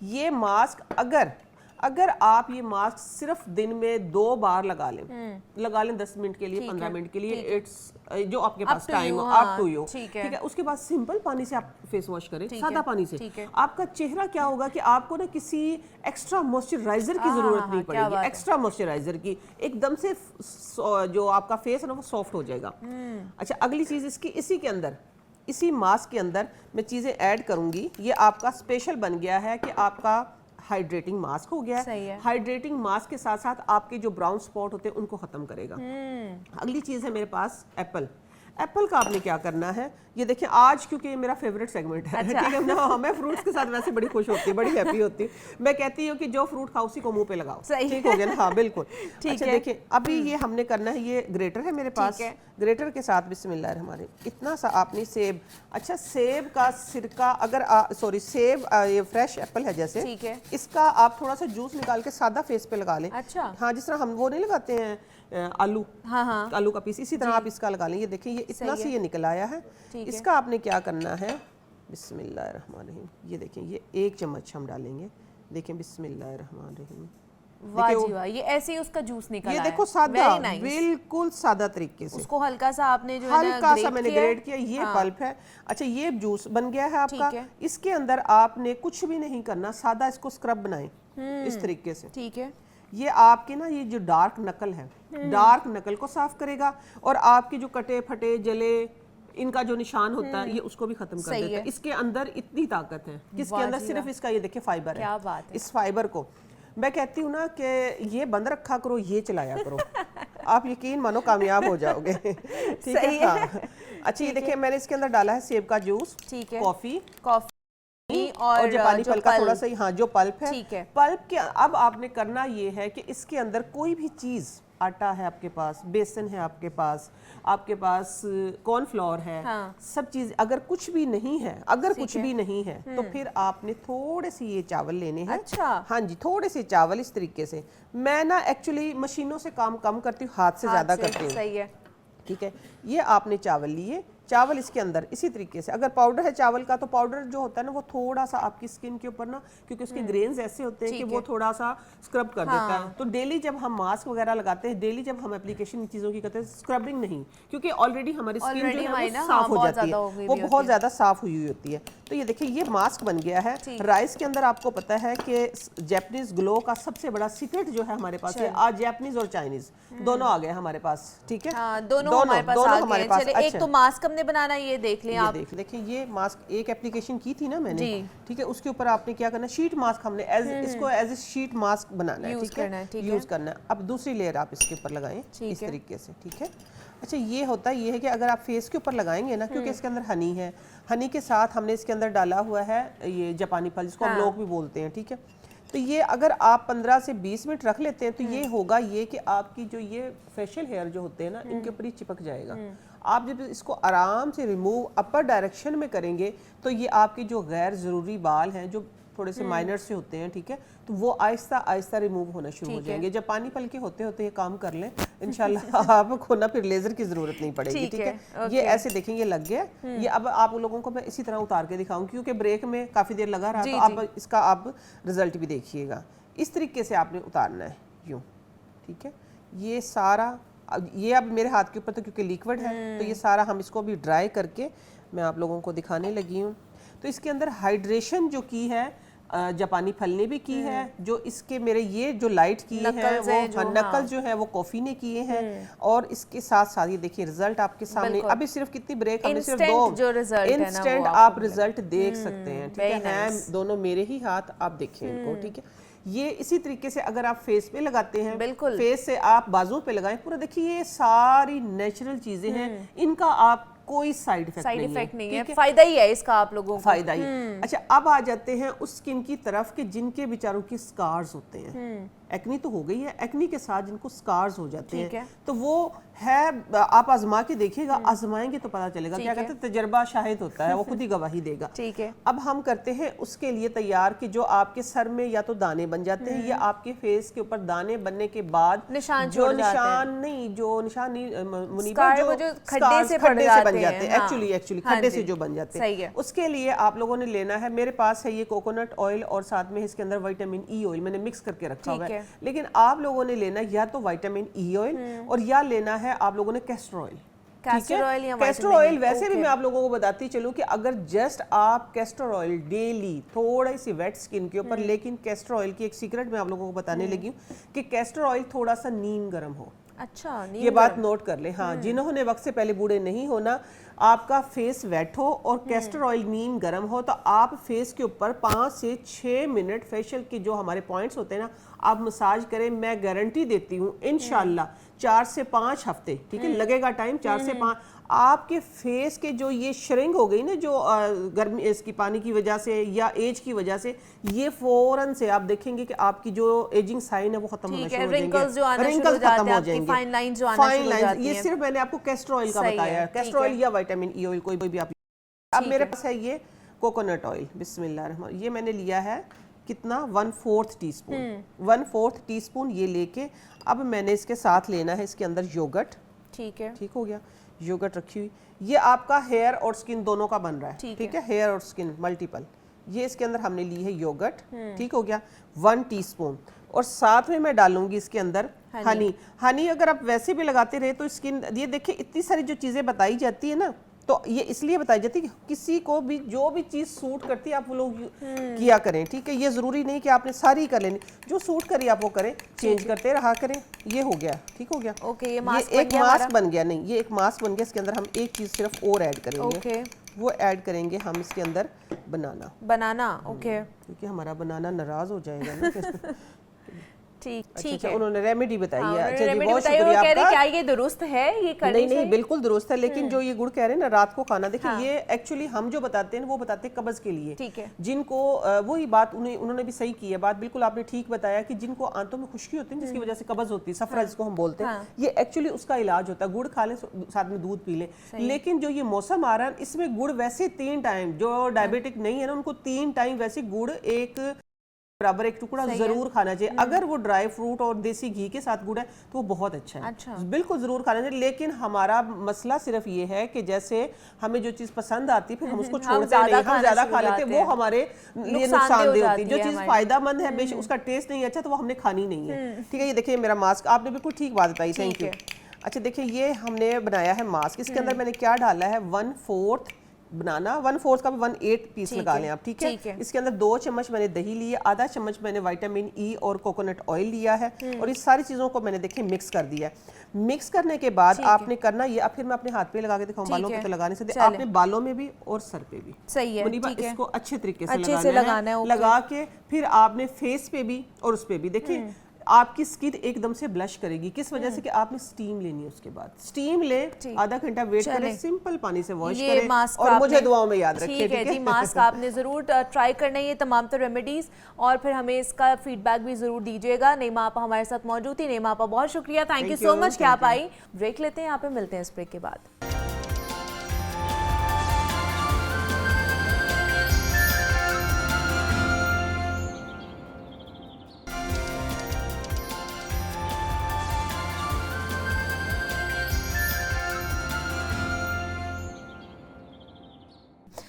ये मास्क अगर अगर आप ये मास्क सिर्फ दिन में 2 बार लगा लें 10 मिनट के लिए, 15 मिनट के लिए, इट्स जो आपके पास टाइम हो, अप टू यू, ठीक है। उसके बाद सिंपल पानी से आप फेस वॉश करें, सादा पानी से। आपका चेहरा क्या होगा कि आपको ना किसी एक्स्ट्रा मॉइस्चराइजर की जरूरत नहीं पड़ेगी, एक्स्ट्रा मॉइस्चराइजर की, एकदम से जो आपका फेस है ना वो सॉफ्ट हो जाएगा। अच्छा, अगली चीज इसकी, इसी के अंदर, इसी मास्क के अंदर मैं चीजें ऐड करूंगी। ये आपका स्पेशल बन गया है कि आपका हाइड्रेटिंग मास्क हो गया है। हाइड्रेटिंग मास्क के साथ साथ आपके जो ब्राउन स्पॉट होते हैं उनको खत्म करेगा। अगली चीज है मेरे पास एप्पल। एप्पल का आपने क्या करना है, ये देखिए आज क्योंकि ये मेरा फेवरेट सेगमेंट है, ठीक है ना, मैं फ्रूट्स के साथ वैसे बड़ी खुश होती हूँ, बड़ी हैप्पी होती हूँ। मैं कहती हूँ कि जो फ्रूट खाओ उसी को मुंह पे लगाओ, ठीक हो गया ना? हाँ बिल्कुल। अच्छा देखिए, अभी ये हमने करना है, ये ग्रेटर है मेरे पास, ग्रेटर के साथ बिस्मिल्लाहिर्रहमानिर्रहीम इतना सा आपने सेब, अच्छा सेब का सिरका, अगर सॉरी सेब ये फ्रेश एप्पल है जैसे, इसका आप थोड़ा सा जूस निकाल के सादा फेस पे लगा लें। अच्छा हाँ, जिस तरह हम वो नहीं लगाते हैं आलू, हाँ, आलू का पीस, इसी तरह आप इसका लगा लें। ये देखिए ये इतना से ये निकल आया है। इसका आपने क्या करना है, बिस्मिल्लाहिर्रहमानिर्रहीम, ये देखिए ये 1 चम्मच हम डालेंगे। देखें बिस्मिल्लाहिर्रहमानिर्रहीम, वाह जी वाह, ये ऐसे ही उसका जूस निकला है। ये देखो सादा, बिल्कुल सादा तरीके से, उसको हल्का सा आपने जो हल्का सा मैंने ग्रेट किया, ये पल्प है। अच्छा ये जूस बन गया है आपका। इसके अंदर आपने कुछ भी नहीं करना, सादा इसको स्क्रब बनाएं इस तरीके से, ठीक है। ये आपके ना ये जो डार्क नकल है, डार्क नकल को साफ करेगा, और आपके जो कटे फटे जले इनका जो निशान होता है ये उसको भी खत्म कर देता है। इसके अंदर इतनी ताकत है, किसके अंदर, सिर्फ इसका ये देखिए फाइबर है। क्या बात है। इस फाइबर को मैं कहती हूँ ना कि ये बंद रखा करो, ये चलाया करो, आप यकीन मानो कामयाब हो जाओगे, ठीक है। हाँ। अच्छा ये देखिए मैंने इसके अंदर डाला है सेब का जूस, ठीक है, कॉफी और जापानी फल का थोड़ा सा, हाँ जो पल्प है, ठीक है। पल्प के अब आपने करना ये है कि इसके अंदर कोई भी चीज, आटा है आपके पास, बेसन है आपके पास कॉर्नफ्लोर है, हाँ। सब चीज अगर कुछ भी नहीं है, तो फिर आपने थोड़े से ये चावल लेने हैं। अच्छा हाँ जी, थोड़े से चावल इस तरीके से। मैं ना एक्चुअली मशीनों से काम कम करती हूँ, हाथ से ज्यादा करती हूँ, सही है, ठीक है। ये आपने चावल लिए, चावल इसके अंदर इसी तरीके से, अगर पाउडर है चावल का तो पाउडर जो होता है ना वो थोड़ा सा आपकी स्किन के ऊपर ना, क्योंकि उसके ग्रेन्स ऐसे होते हैं कि वो थोड़ा सा स्क्रब कर देता है। तो डेली जब हम मास्क वगैरह लगाते हैं, डेली जब हम एप्लीकेशन चीजों की करते हैं, स्क्रबिंग नहीं, क्योंकि ऑलरेडी हमारी स्किन जो है वो साफ हो जाती है, वो बहुत ज्यादा साफ हुई होती है। तो ये देखिए ये मास्क बन गया है। राइस के अंदर आपको पता है कि जैपनीज ग्लो का सबसे बड़ा सीक्रेट जो है हमारे पास है, आज जैपनीज और चाइनीज दोनों आ गए हमारे पास, ठीक है, दोनों हमारे पास। एक तो मास्क हमने बनाना, ये देख लें आप, देखिए ये मास्क एक एप्लीकेशन की थी ना मैंने, ठीक है, उसके ऊपर आपने क्या करना है, शीट मास्क हमने इसको एज ए शीट मास्क बनाना है, ठीक है, यूज करना है। अब दूसरी लेयर आप इसके ऊपर लगाएं इस तरीके से, ठीक है। अच्छा ये होता है, ये है कि अगर आप फेस के ऊपर लगाएंगे ना, क्योंकि इसके अंदर हनी है, हनी के साथ हमने इसके अंदर डाला हुआ है ये जापानी फल, जिसको हम लोग भी बोलते हैं, ठीक है। तो ये अगर आप 15 से 20 मिनट रख लेते हैं तो ये होगा ये कि आपकी जो ये फेशियल हेयर जो होते हैं ना, इनके ऊपर ही चिपक जाएगा। आप जब इसको आराम से रिमूव अपर डायरेक्शन में करेंगे तो ये आपके जो गैर ज़रूरी बाल हैं, जो थोड़े से माइनर से होते हैं, ठीक है, तो वो आहिस्ता आहिस्ता रिमूव होना शुरू हो जाएंगे। जब पानी पल के होते होते ये काम कर लें इंशाल्लाह आपको ना फिर लेजर की जरूरत नहीं पड़ेगी, ठीक है। ये ऐसे देखेंगे लग गया। ये अब आप लोगों को मैं इसी तरह उतार के दिखाऊंगी, क्योंकि ब्रेक में काफ़ी देर लगा रहा, तो आप इसका आप रिजल्ट भी देखिएगा। इस तरीके से आपने उतारना है यूँ, ठीक है। ये सारा ये अब मेरे हाथ के ऊपर तो क्योंकि लिक्विड है, तो ये सारा हम इसको भी ड्राई करके मैं आप लोगों को दिखाने लगी हूँ। तो इसके अंदर हाइड्रेशन जो की है जापानी फल ने भी की है, जो इसके मेरे ये जो लाइट किए हैं वो नकल जो है वो कॉफी ने किए हैं, और इसके साथ साथ ये देखिए रिजल्ट आपके सामने। अभी सिर्फ कितनी ब्रेक, हमने सिर्फ 2 इंस्टेंट आप रिजल्ट देख सकते हैं, ठीक है। दोनों मेरे ही हाथ, आप देखिए इनको, ठीक है। ये इसी तरीके से अगर आप फेस पे लगाते हैं, बिल्कुल फेस से आप बाजू पे लगाएं, पूरा देखिए ये सारी नेचुरल चीजें हैं, इनका आप कोई साइड इफेक्ट नहीं है, फायदा ही है इसका आप लोगों को, फायदा ही। अच्छा अब आ जाते हैं उस स्किन की तरफ कि जिनके बेचारों के स्कार्स होते हैं, एक्नी तो हो गई है, एक्नी के साथ जिनको स्कार्स हो जाते ठीक हैं है। तो वो है, आप आजमा के देखिएगा, आजमाएंगे तो पता चलेगा। क्या कहते हैं, तजर्बा शाहिद होता है, वो खुद ही गवाही देगा। ठीक है। अब हम करते हैं उसके लिए तैयार कि जो आपके सर में या तो दाने बन जाते हैं या आपके फेस के ऊपर दाने बनने के बाद निशान जो छोड़ जाते निशान नहीं, जो निशान नहीं मुनीबा, Scar वो जो खड्डे से पड़ बन जाते जाते हैं, हैं, एक्चुअली हाँ खड्डे जी, से जो बन जाते सही है। हैं, उसके लिए आप लोगों ने लेना है, मेरे पास है ये कोकोनट ऑयल और साथ में इसके अंदर विटामिन ई ऑयल मैंने मिक्स करके रखा हुआ है। लेकिन आप लोगों ने लेना या तो विटामिन ई ऑयल और या लेना है आप लोगों ने कैस्टर ऑयल। कैस्टर ऑयल या कैस्टर vitamin ऑयल E, वैसे भी okay. मैं आप लोगों को बताती चलूं कि अगर जस्ट आप कैस्टर ऑयल डेली थोड़ी सी वेट स्किन के ऊपर, लेकिन कैस्टर ऑयल की एक सीक्रेट मैं आप लोगों को बताने लगी हूं कि कैस्टर ऑयल थोड़ा सा नीम गर्म हो। अच्छा, ये बात नोट कर ले। हाँ, जिन्होंने वक्त से पहले बूढ़े नहीं होना, आपका फेस वेट हो और कैस्टर ऑयल नीम गर्म हो, तो आप फेस के ऊपर 5 से 6 मिनट फेशियल के जो हमारे पॉइंट्स होते हैं ना, आप मसाज करें। मैं गारंटी देती हूँ इंशाल्लाह 4 से 5 हफ्ते, ठीक है, लगेगा टाइम, 4 से 5, आपके फेस के जो ये श्रिंक हो गई ना, जो गर्मी इसकी पानी की वजह से या एज की वजह से, ये फौरन से आप देखेंगे कि आपकी जो एजिंग साइन है वो खत्म होना शुरू हो जाएंगे, रिंकल्स जो आना शुरू हो रिंकल्स जाते खत्म हैं, हो आपकी जाएंगे, फाइन लाइंस जो आना फाइन शुरू हो लाइंस। जाती ये हैं। सिर्फ मैंने आपको कैस्टर ऑयल का सही बताया है, है, ठीक कैस्टर है। ऑयल या विटामिन ई ऑयल, कोई भी आप। अब मेरे पास है ये कोकोनट ऑयल, बिस्मिल्लाह, ये मैंने लिया है कितना, 1/4 टीस्पून, 1/4 टीस्पून ये लेके अब मैंने इसके साथ लेना है इसके अंदर योगर्ट। ठीक है, ठीक हो गया, योगर्ट रखी हुई, ये आपका हेयर और स्किन दोनों का बन रहा है, ठीक है, हेयर और स्किन मल्टीपल। ये इसके अंदर हमने ली है योगर्ट, ठीक हो गया, 1 टीस्पून, और साथ में मैं डालूंगी इसके अंदर हनी। हनी अगर आप वैसे भी लगाते रहे तो स्किन, ये देखिए इतनी सारी जो चीजें बताई जाती है ना, तो ये इसलिए बताई जाती है कि किसी को भी जो भी चीज़ सूट करती है आप वो लोग किया करें, ठीक है। ये ज़रूरी नहीं कि आपने सारी कर लेनी, जो सूट करी आप वो करें, चेंज करते रहा करें। ये हो गया, ठीक हो गया, ओके। ये एक मास्क बन गया, नहीं ये एक मास्क बन गया। इसके अंदर हम एक चीज़ सिर्फ और ऐड करेंगे, वो ऐड करेंगे हम इसके अंदर बनाना, ओके, क्योंकि हमारा बनाना नाराज़ हो जाएगा ना। ठीक है, उन्होंने रेमेडी बताई है। अच्छा जी, बहुत बताइए, शुक्रिया आपका। क्या ये दुरुस्त है, ये करनी नहीं बिल्कुल दुरुस्त है, लेकिन जो ये गुड़ कह रहे हैं ना रात को खाना, देखिए ये एक्चुअली हम जो बताते हैं वो बताते हैं कब्ज के लिए, ठीक है। जिनको वही बात उन्होंने भी सही की है बात, बिल्कुल आपने ठीक बताया कि जिनको आंतों में खुश्की होती है जिसकी वजह से कब्ज होती है, सफरा जिसको हम बोलते हैं, ये एक्चुअली उसका इलाज होता है। गुड़ खा ले, साथ में दूध पी ले। लेकिन जो ये मौसम आ रहा है इसमें गुड़ वैसे 3 टाइम, जो डायबिटिक नहीं है ना उनको 3 टाइम वैसे गुड़ एक बराबर एक टुकड़ा जरूर खाना चाहिए। अगर वो ड्राई फ्रूट और देसी घी के साथ गुड़ है तो वो बहुत अच्छा है, बिल्कुल जरूर खाना चाहिए। लेकिन हमारा मसला सिर्फ ये है कि जैसे हमें जो चीज पसंद आती है फिर हम उसको छोड़ते नहीं, हम ज्यादा खा लेते हैं, वो हमारे लिए नुकसानदेह होती है। जो चीज फायदेमंद है बेशक उसका टेस्ट नहीं अच्छा तो वो हमने खानी नहीं है, ठीक है। ये देखिए मेरा मास्क, आपने बिल्कुल ठीक बात बताई, थैंक यू। अच्छा देखिए ये हमने बनाया है मास्क, इसके अंदर मैंने क्या डाला है, 1/4 बनाना, 1/4 का भी 1/8 पीस लगा लें आप, ठीक है। इसके अंदर 2 चम्मच मैंने दही ली है, आधा चम्मच मैंने विटामिन ई और कोकोनट ऑयल लिया है, और इस सारी चीजों को मैंने देखिए मिक्स कर दिया है। मिक्स करने के बाद आपने करना ये, अब फिर मैं अपने हाथ पे लगा के दिखाऊं, बालों पे तो लगाने से, आपने बालों में भी और सर पे भी, सही है, इसको अच्छे तरीके से लगाना है। लगा के फिर आपने फेस पे भी और उस पे भी, देखिए आपकी स्किन एकदम से ब्लश करेगी, किस वजह से कि आपने स्टीम लेनी है। उसके बाद स्टीम ले, आधा घंटा वेट करें, सिंपल पानी से वॉश करें और मुझे दुआओं में याद रखें, ठीक है जी। मास्क आपने जरूर ट्राई करना है, ये तमाम तो रेमेडीज, और फिर हमें इसका फीडबैक भी जरूर दीजिएगा। नेमा आपा हमारे साथ मौजूद थी, नेमा आपा बहुत शुक्रिया, थैंक यू सो मच कि आप आई। ब्रेक लेते हैं, यहाँ पे मिलते हैं इस ब्रेक के बाद।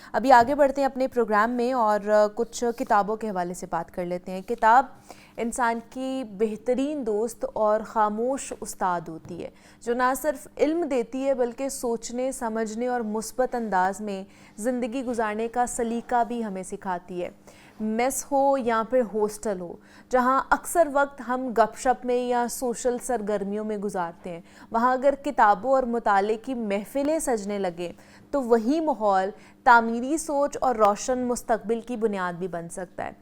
अभी आगे बढ़ते हैं अपने प्रोग्राम में और कुछ किताबों के हवाले से बात कर लेते हैं। किताब इंसान की बेहतरीन दोस्त और ख़ामोश उस्ताद होती है, जो ना सिर्फ इल्म देती है बल्कि सोचने, समझने और मुस्बत अंदाज में ज़िंदगी गुजारने का सलीका भी हमें सिखाती है। मेस हो या फिर हॉस्टल हो, जहाँ अक्सर वक्त हम गपशप में या सोशल सरगर्मियों में गुजारते हैं, वहाँ अगर किताबों और मुताले की महफिलें सजने लगें तो वही माहौल तामीरी सोच और रोशन मुस्तकबिल की बुनियाद भी बन सकता है।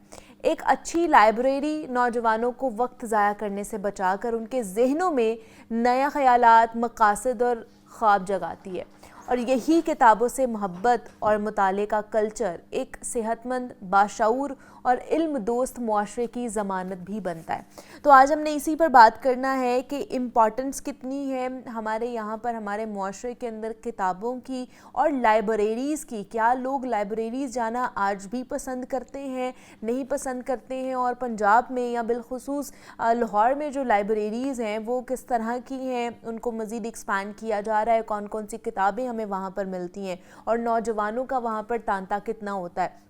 एक अच्छी लाइब्रेरी नौजवानों को वक्त ज़ाया करने से बचाकर उनके जहनों में नया ख्यालात, मकासद और ख्वाब जगाती है। और यही किताबों से मोहब्बत और मुताले का कल्चर एक सेहतमंद, बाशऊर और इल्म दोस्त मुआशरे की ज़मानत भी बनता है। तो आज हमने इसी पर बात करना है कि इम्पॉर्टेंस कितनी है हमारे यहाँ पर, हमारे मुआशरे के अंदर किताबों की और लाइब्रेरीज़ की। क्या लोग लाइब्रेरीज़ जाना आज भी पसंद करते हैं, नहीं पसंद करते हैं, और पंजाब में या बिलखुसूस लाहौर में जो लाइब्रेरीज़ हैं वो किस तरह की हैं, उनको मज़ीद एक्सपैंड किया जा रहा है, कौन कौन सी किताबें हमें वहाँ पर मिलती हैं, और नौजवानों का वहाँ पर तांता कितना होता है।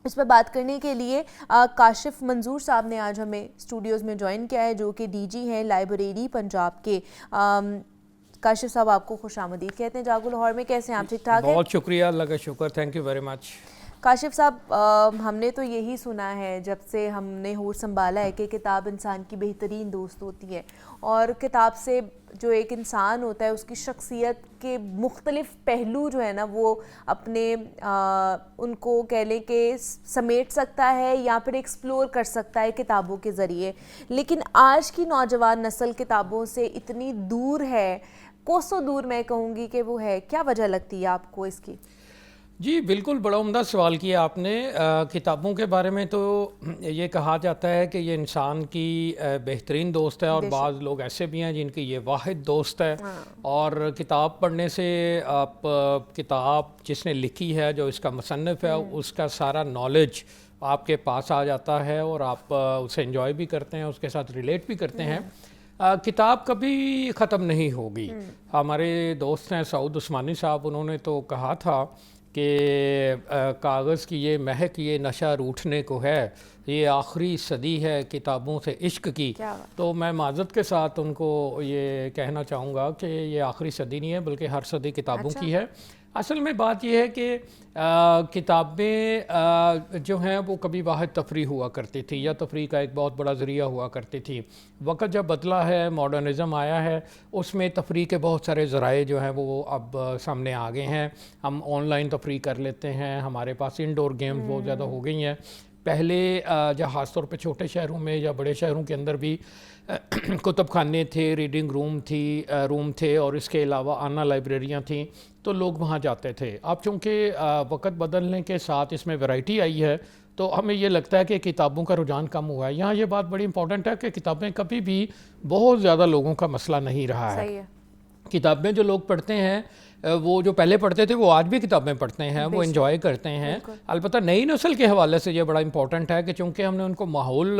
इस पर बात करने के लिए काशिफ मंजूर साहब ने आज हमें स्टूडियोज़ में ज्वाइन किया है, जो कि डीजी हैं लाइब्रेरी पंजाब के। काशिफ साहब, आपको खुशामदीद कहते हैं जागो लाहौर में। कैसे हैं आप? ठीक ठाक हैं? बहुत शुक्रिया, अल्लाह का शुक्र, thank you very much. Kashif साहब, हमने तो यही सुना है जब से हमने होश संभाला है कि किताब इंसान की बेहतरीन दोस्त होती है, और किताब से जो एक इंसान होता है उसकी शख्सियत के मुख्तलिफ पहलू जो है ना वो अपने उनको कह लें कि समेट सकता है या फिर एक्सप्लोर कर सकता है किताबों के ज़रिए। लेकिन आज की नौजवान नस्ल किताबों से इतनी दूर है, कोसों दूर मैं कहूँगी कि वो है। क्या वजह लगती है आपको इसकी? जी बिल्कुल, बड़ा उम्दा सवाल किया आपने। किताबों के बारे में तो ये कहा जाता है कि ये इंसान की बेहतरीन दोस्त है, और बाज़ लोग ऐसे भी हैं जिनकी ये वाहिद दोस्त है। और किताब पढ़ने से आप किताब जिसने लिखी है, जो इसका मुसन्निफ़ है, उसका सारा नॉलेज आपके पास आ जाता है और आप उसे एंजॉय भी करते हैं, उसके साथ रिलेट भी करते हैं। किताब कभी ख़त्म नहीं होगी। हमारे दोस्त हैं सऊद उस्मानी साहब, उन्होंने तो कहा था कि कागज़ की ये महक, ये नशा रूठने को है, ये आखिरी सदी है किताबों से इश्क की। तो मैं माज़रत के साथ उनको ये कहना चाहूँगा कि ये आखिरी सदी नहीं है, बल्कि हर सदी किताबों की है। असल में बात यह है कि किताबें जो हैं वो कभी वाहिद तफरी हुआ करती थी, या तफरी का एक बहुत बड़ा ज़रिया हुआ करती थी। वक्त जब बदला है, मॉडर्निज़म आया है, उसमें तफरी के बहुत सारे ज़राए जो हैं वो अब सामने आ गए हैं। हम ऑनलाइन तफरी कर लेते हैं, हमारे पास इंडोर गेम्स बहुत ज़्यादा हो गई हैं। पहले जहाँ ख़ास तौर पे छोटे शहरों में या बड़े शहरों के अंदर भी कुतुब खाने थे, रीडिंग रूम थे, और इसके अलावा आना लाइब्रेरियाँ थीं, तो लोग वहाँ जाते थे। अब चूँकि वक्त बदलने के साथ इसमें वैरायटी आई है, तो हमें ये लगता है कि किताबों का रुझान कम हुआ है। यहाँ ये बात बड़ी इंपॉर्टेंट है कि किताबें कभी भी बहुत ज़्यादा लोगों का मसला नहीं रहा है। किताबें जो लोग पढ़ते हैं, वो जो पहले पढ़ते थे वो आज भी किताबें पढ़ते हैं, वो एंजॉय करते हैं। अलबत्ता नई नस्ल के हवाले से ये बड़ा इंपॉर्टेंट है कि चूँकि हमने उनको माहौल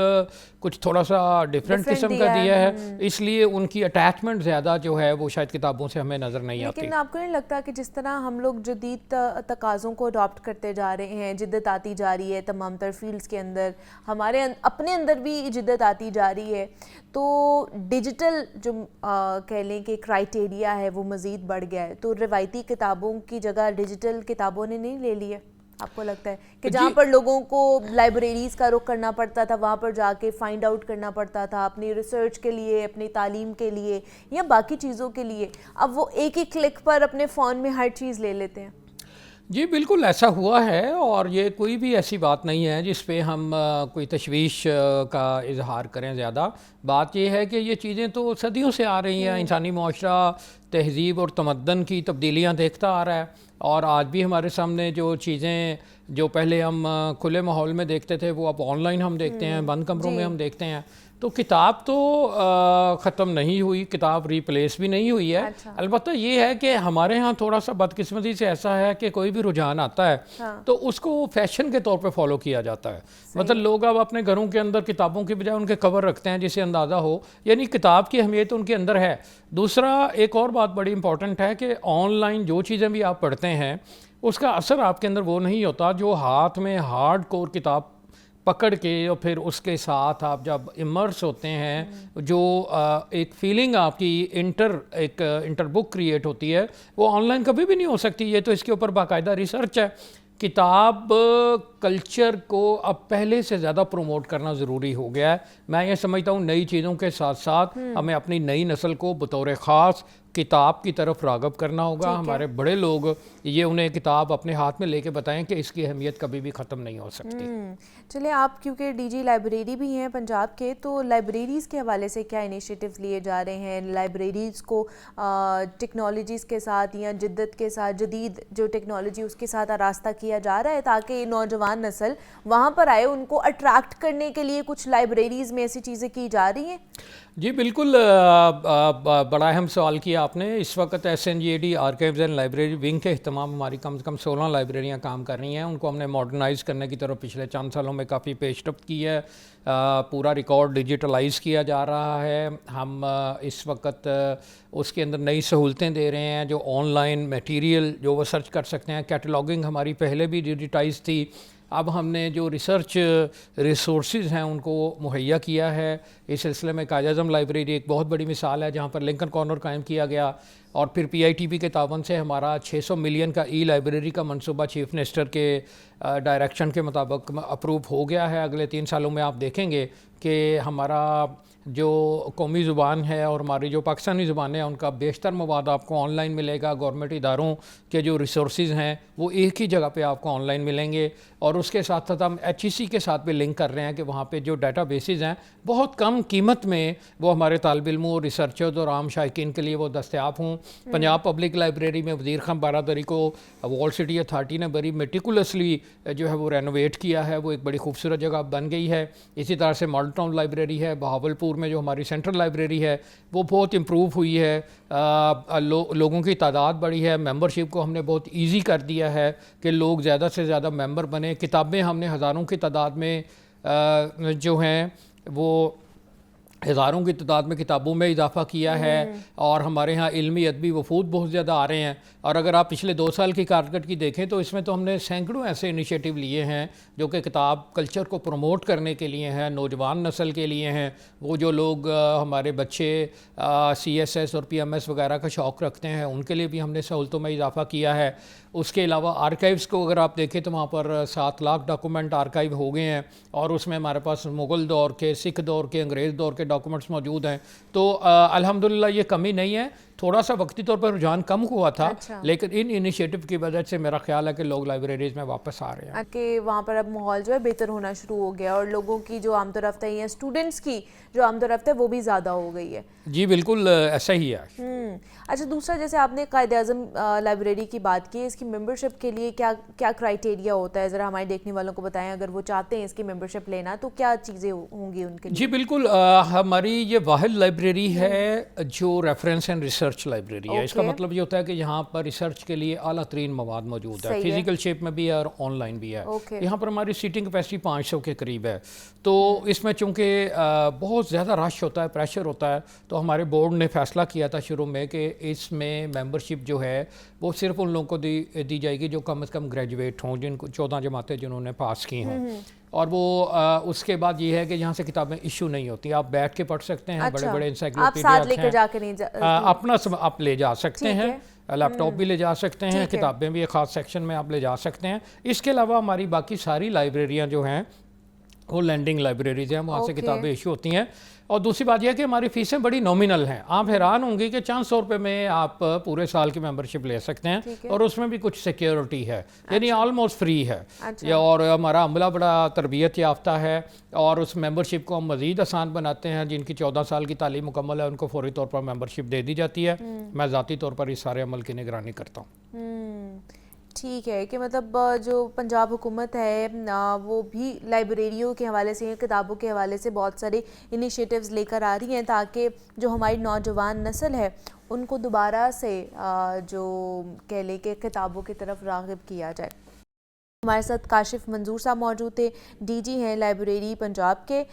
कुछ थोड़ा सा डिफरेंट किस्म का दिया है, इसलिए उनकी अटैचमेंट ज़्यादा जो है वो शायद किताबों से हमें नज़र नहीं आती। लेकिन आपको नहीं लगता कि जिस तरह हम लोग जदीद तकाज़ों को अडॉप्ट करते जा रहे हैं, जिद्दत आती जा रही है तमाम तर फील्ड्स के अंदर, हमारे अपने अंदर भी जिद्दत आती जा रही है, तो डिजिटल जो कह लें कि क्राइटेरिया है वो मज़ीद बढ़ गया है। तो रिवायती किताबों की जगह डिजिटल किताबों ने नहीं ले ली है? आपको लगता है कि जहाँ पर लोगों को लाइब्रेरीज़ का रुख करना पड़ता था, वहाँ पर जाके फाइंड आउट करना पड़ता था अपनी रिसर्च के लिए, अपनी तालीम के लिए या बाकी चीज़ों के लिए, अब वो एक ही क्लिक पर अपने फ़ोन में हर चीज़ ले लेते हैं? जी बिल्कुल ऐसा हुआ है, और ये कोई भी ऐसी बात नहीं है जिस पे हम कोई तशवीश का इजहार करें ज़्यादा। बात ये है कि ये चीज़ें तो सदियों से आ रही हैं। इंसानी माशरा तहज़ीब और तमद्दन की तब्दीलियाँ देखता आ रहा है, और आज भी हमारे सामने जो चीज़ें जो पहले हम खुले माहौल में देखते थे वो अब ऑनलाइन हम देखते हैं, बंद कमरों में हम देखते हैं। तो किताब तो ख़त्म नहीं हुई, किताब रिप्लेस भी नहीं हुई है। अच्छा। अलबत्ता ये है कि हमारे यहाँ थोड़ा सा बदकिस्मती से ऐसा है कि कोई भी रुझान आता है तो उसको फैशन के तौर पे फॉलो किया जाता है। मतलब लोग अब अपने घरों के अंदर किताबों की बजाय उनके कवर रखते हैं, जिससे अंदाज़ा हो यानी किताब की अहमियत उनके अंदर है। दूसरा एक और बात बड़ी इंपॉर्टेंट है कि ऑनलाइन जो चीज़ें भी आप पढ़ते हैं उसका असर आपके अंदर वो नहीं होता जो हाथ में हार्ड कोर किताब पकड़ के और फिर उसके साथ आप जब इमर्स होते हैं, जो एक फीलिंग आपकी इंटर बुक क्रिएट होती है, वो ऑनलाइन कभी भी नहीं हो सकती। ये तो इसके ऊपर बाकायदा रिसर्च है। किताब कल्चर को अब पहले से ज़्यादा प्रमोट करना ज़रूरी हो गया है। मैं ये समझता हूँ नई चीज़ों के साथ साथ हमें अपनी नई नस्ल को बतौर ख़ास किताब की तरफ राग़ब करना होगा। हमारे बड़े लोग ये उन्हें किताब अपने हाथ में लेके बताएं कि इसकी अहमियत कभी भी ख़त्म नहीं हो सकती। चलिए, आप क्योंकि डीजी लाइब्रेरी भी हैं पंजाब के, तो लाइब्रेरीज़ के हवाले से क्या इनिशिएटिव्स लिए जा रहे हैं? लाइब्रेरीज़ को टेक्नोलॉजीज़ के साथ या जिद्दत के साथ, जदीद जो टेक्नोलॉजी उसके साथ आरास्ता किया जा रहा है ताकि नौजवान नस्ल वहाँ पर आए, उनको अट्रैक्ट करने के लिए कुछ लाइब्रेरीज़ में ऐसी चीज़ें की जा रही हैं? जी बिल्कुल, बड़ा अहम सवाल किया आपने। इस वक्त SNGAD archives and library wing के अहतमाम हमारी कम से कम 16 लाइब्रेरियाँ काम कर रही हैं। उनको हमने मॉडर्नाइज़ करने की तरफ पिछले चंद सालों में काफ़ी पेशरफ्त की है। पूरा रिकॉर्ड डिजिटलाइज़ किया जा रहा है। हम इस वक्त उसके अंदर नई सहूलतें दे रहे हैं, जो ऑनलाइन मटेरियल जो वो सर्च कर सकते हैं। कैटलॉगिंग हमारी पहले भी डिजिटाइज थी, अब हमने जो रिसर्च रिसोर्सेज हैं उनको मुहैया किया है। इस सिलसिले में कायद आज़म लाइब्रेरी एक बहुत बड़ी मिसाल है, जहाँ पर लिंकन कॉर्नर कायम किया गया और फिर PITB के तावन से हमारा 600 मिलियन का लाइब्रेरी का मंसूबा चीफ मिनिस्टर के डायरेक्शन के मुताबिक अप्रूव हो गया है। अगले 3 सालों में आप देखेंगे कि हमारा जो कौमी ज़ुबान है और हमारी जो पाकिस्तानी ज़ुबान है उनका बेशतर मवाद आपको ऑनलाइन मिलेगा। गवर्नमेंट इदारों के जो रिसोर्सेज हैं वो एक ही जगह पे आपको ऑनलाइन मिलेंगे और उसके साथ साथ हम HEC के साथ भी लिंक कर रहे हैं कि वहाँ पे जो डाटा बेसिस हैं बहुत कम कीमत में वो हमारे तालिब इल्मों, रिसर्चर्स और आम शायकीन के लिए वो दस्तयाब हों। पंजाब पब्लिक लाइब्रेरी में वज़ीर ख़ान बारादरी को वॉल सिटी अथॉरिटी ने बड़ी मेटिकुलसली जो है वो रेनोवेट किया है, वो एक बड़ी खूबसूरत जगह बन गई है। इसी तरह से मॉडल टाउन लाइब्रेरी है बहावलपुर में, जो हमारी सेंट्रल लाइब्रेरी है वो बहुत इम्प्रूव हुई है। लोगों की तादाद बढ़ी है, मेंबरशिप को हमने बहुत इजी कर दिया है कि लोग ज़्यादा से ज़्यादा मेंबर बने। किताबें हमने हज़ारों की तादाद में जो हैं वो हज़ारों की तादाद में किताबों में इजाफा किया है और हमारे यहाँ इल्मी अदबी वफूद बहुत ज़्यादा आ रहे हैं। और अगर आप पिछले 2 साल की कारकर्दगी देखें तो इसमें तो हमने सैकड़ों ऐसे इनिशिएटिव लिए हैं जो कि किताब कल्चर को प्रमोट करने के लिए हैं, नौजवान नस्ल के लिए हैं। वो जो लोग हमारे बच्चे CSS और PMS वगैरह का शौक़ रखते हैं उनके लिए भी हमने सहूलतों में इजाफा किया है। उसके अलावा आर्काइव्स को अगर आप देखें तो वहाँ पर 7 लाख डॉक्यूमेंट आर्काइव हो गए हैं और उसमें हमारे पास मुग़ल दौर के, सिख दौर के, अंग्रेज़ दौर के डॉक्यूमेंट्स मौजूद हैं। तो अल्हम्दुलिल्लाह ये कमी नहीं है। थोड़ा सा वक्ती तौर पर रुझान कम हुआ था, लेकिन इन इनिशिएटिव की वजह से मेरा ख्याल है कि लोग लाइब्रेरीज में वापस आ रहे हैं कि वहाँ पर अब माहौल जो है बेहतर होना शुरू हो गया और लोगों की जो आमदोरफ्त है या स्टूडेंट्स की जो आमदोरफ्त है वो भी ज़्यादा हो गई है। जी बिल्कुल ऐसा ही है। अच्छा, दूसरा जैसे आपने कायद आज़म लाइब्रेरी की बात की, इसकी मेंबरशिप के लिए क्या क्या क्राइटेरिया होता है? ज़रा हमारे देखने वालों को बताएं, अगर वो चाहते हैं इसकी मेंबरशिप लेना तो क्या चीज़ें होंगी उनके लिए? जी बिल्कुल, हमारी ये वाहिद लाइब्रेरी है जो रेफरेंस एंड रिसर्च लाइब्रेरी है। इसका मतलब ये होता है कि यहाँ पर रिसर्च के लिए आला तरीन मवाद मौजूद है, फिजिकल शेप में भी है और ऑनलाइन भी है। यहाँ पर हमारी सीटिंग कैपेसिटी 500 के करीब है। तो इसमें चूँकि बहुत ज़्यादा रश होता है, प्रेशर होता है, तो हमारे बोर्ड ने फैसला किया था शुरू में कि इसमें मेंबरशिप जो है वो सिर्फ उन लोगों को दी जाएगी जो कम से कम ग्रेजुएट हों, जिनको 14 जमातें जिन्होंने पास की हों। और वो उसके बाद ये है कि यहाँ से किताबें इशू नहीं होती, आप बैठ के पढ़ सकते हैं। बड़े बड़े इंसाइक्लोपीडिया अपना आप ले जा सकते हैं, लैपटॉप भी ले जा सकते हैं, किताबें भी एक ख़ास सेक्शन में आप ले जा सकते हैं। इसके अलावा हमारी बाकी सारी लाइब्रेरियाँ जो हैं वो लैंडिंग लाइब्रेरीज हैं, वहाँ से किताबें इशू होती हैं। और दूसरी बात यह है कि हमारी फ़ीसें बड़ी नॉमिनल हैं। आप हैरान होंगे कि चंद 100 रुपये में आप पूरे साल की मेंबरशिप ले सकते हैं और उसमें भी कुछ सिक्योरिटी है, यानी ऑलमोस्ट फ्री है। और हमारा अमला बड़ा तरबियत याफ्ता है और उस मेंबरशिप को हम मज़ीद आसान बनाते हैं। जिनकी 14 साल की तालीम मुकम्मल है उनको फौरी तौर पर मेंबरशिप दे दी जाती है। मैं ज़ाती तौर पर इस सारे अमल की निगरानी करता हूँ। ठीक है कि मतलब जो पंजाब हुकूमत है वो भी लाइब्रेरियों के हवाले से, किताबों के हवाले से बहुत सारे इनिशिएटिव्स लेकर आ रही हैं ताकि जो हमारी नौजवान नस्ल है उनको दोबारा से जो कह लें कि किताबों की तरफ राग़िब किया जाए। हमारे साथ काशिफ मंजूर साहब मौजूद थे, DG हैं लाइब्रेरी पंजाब के।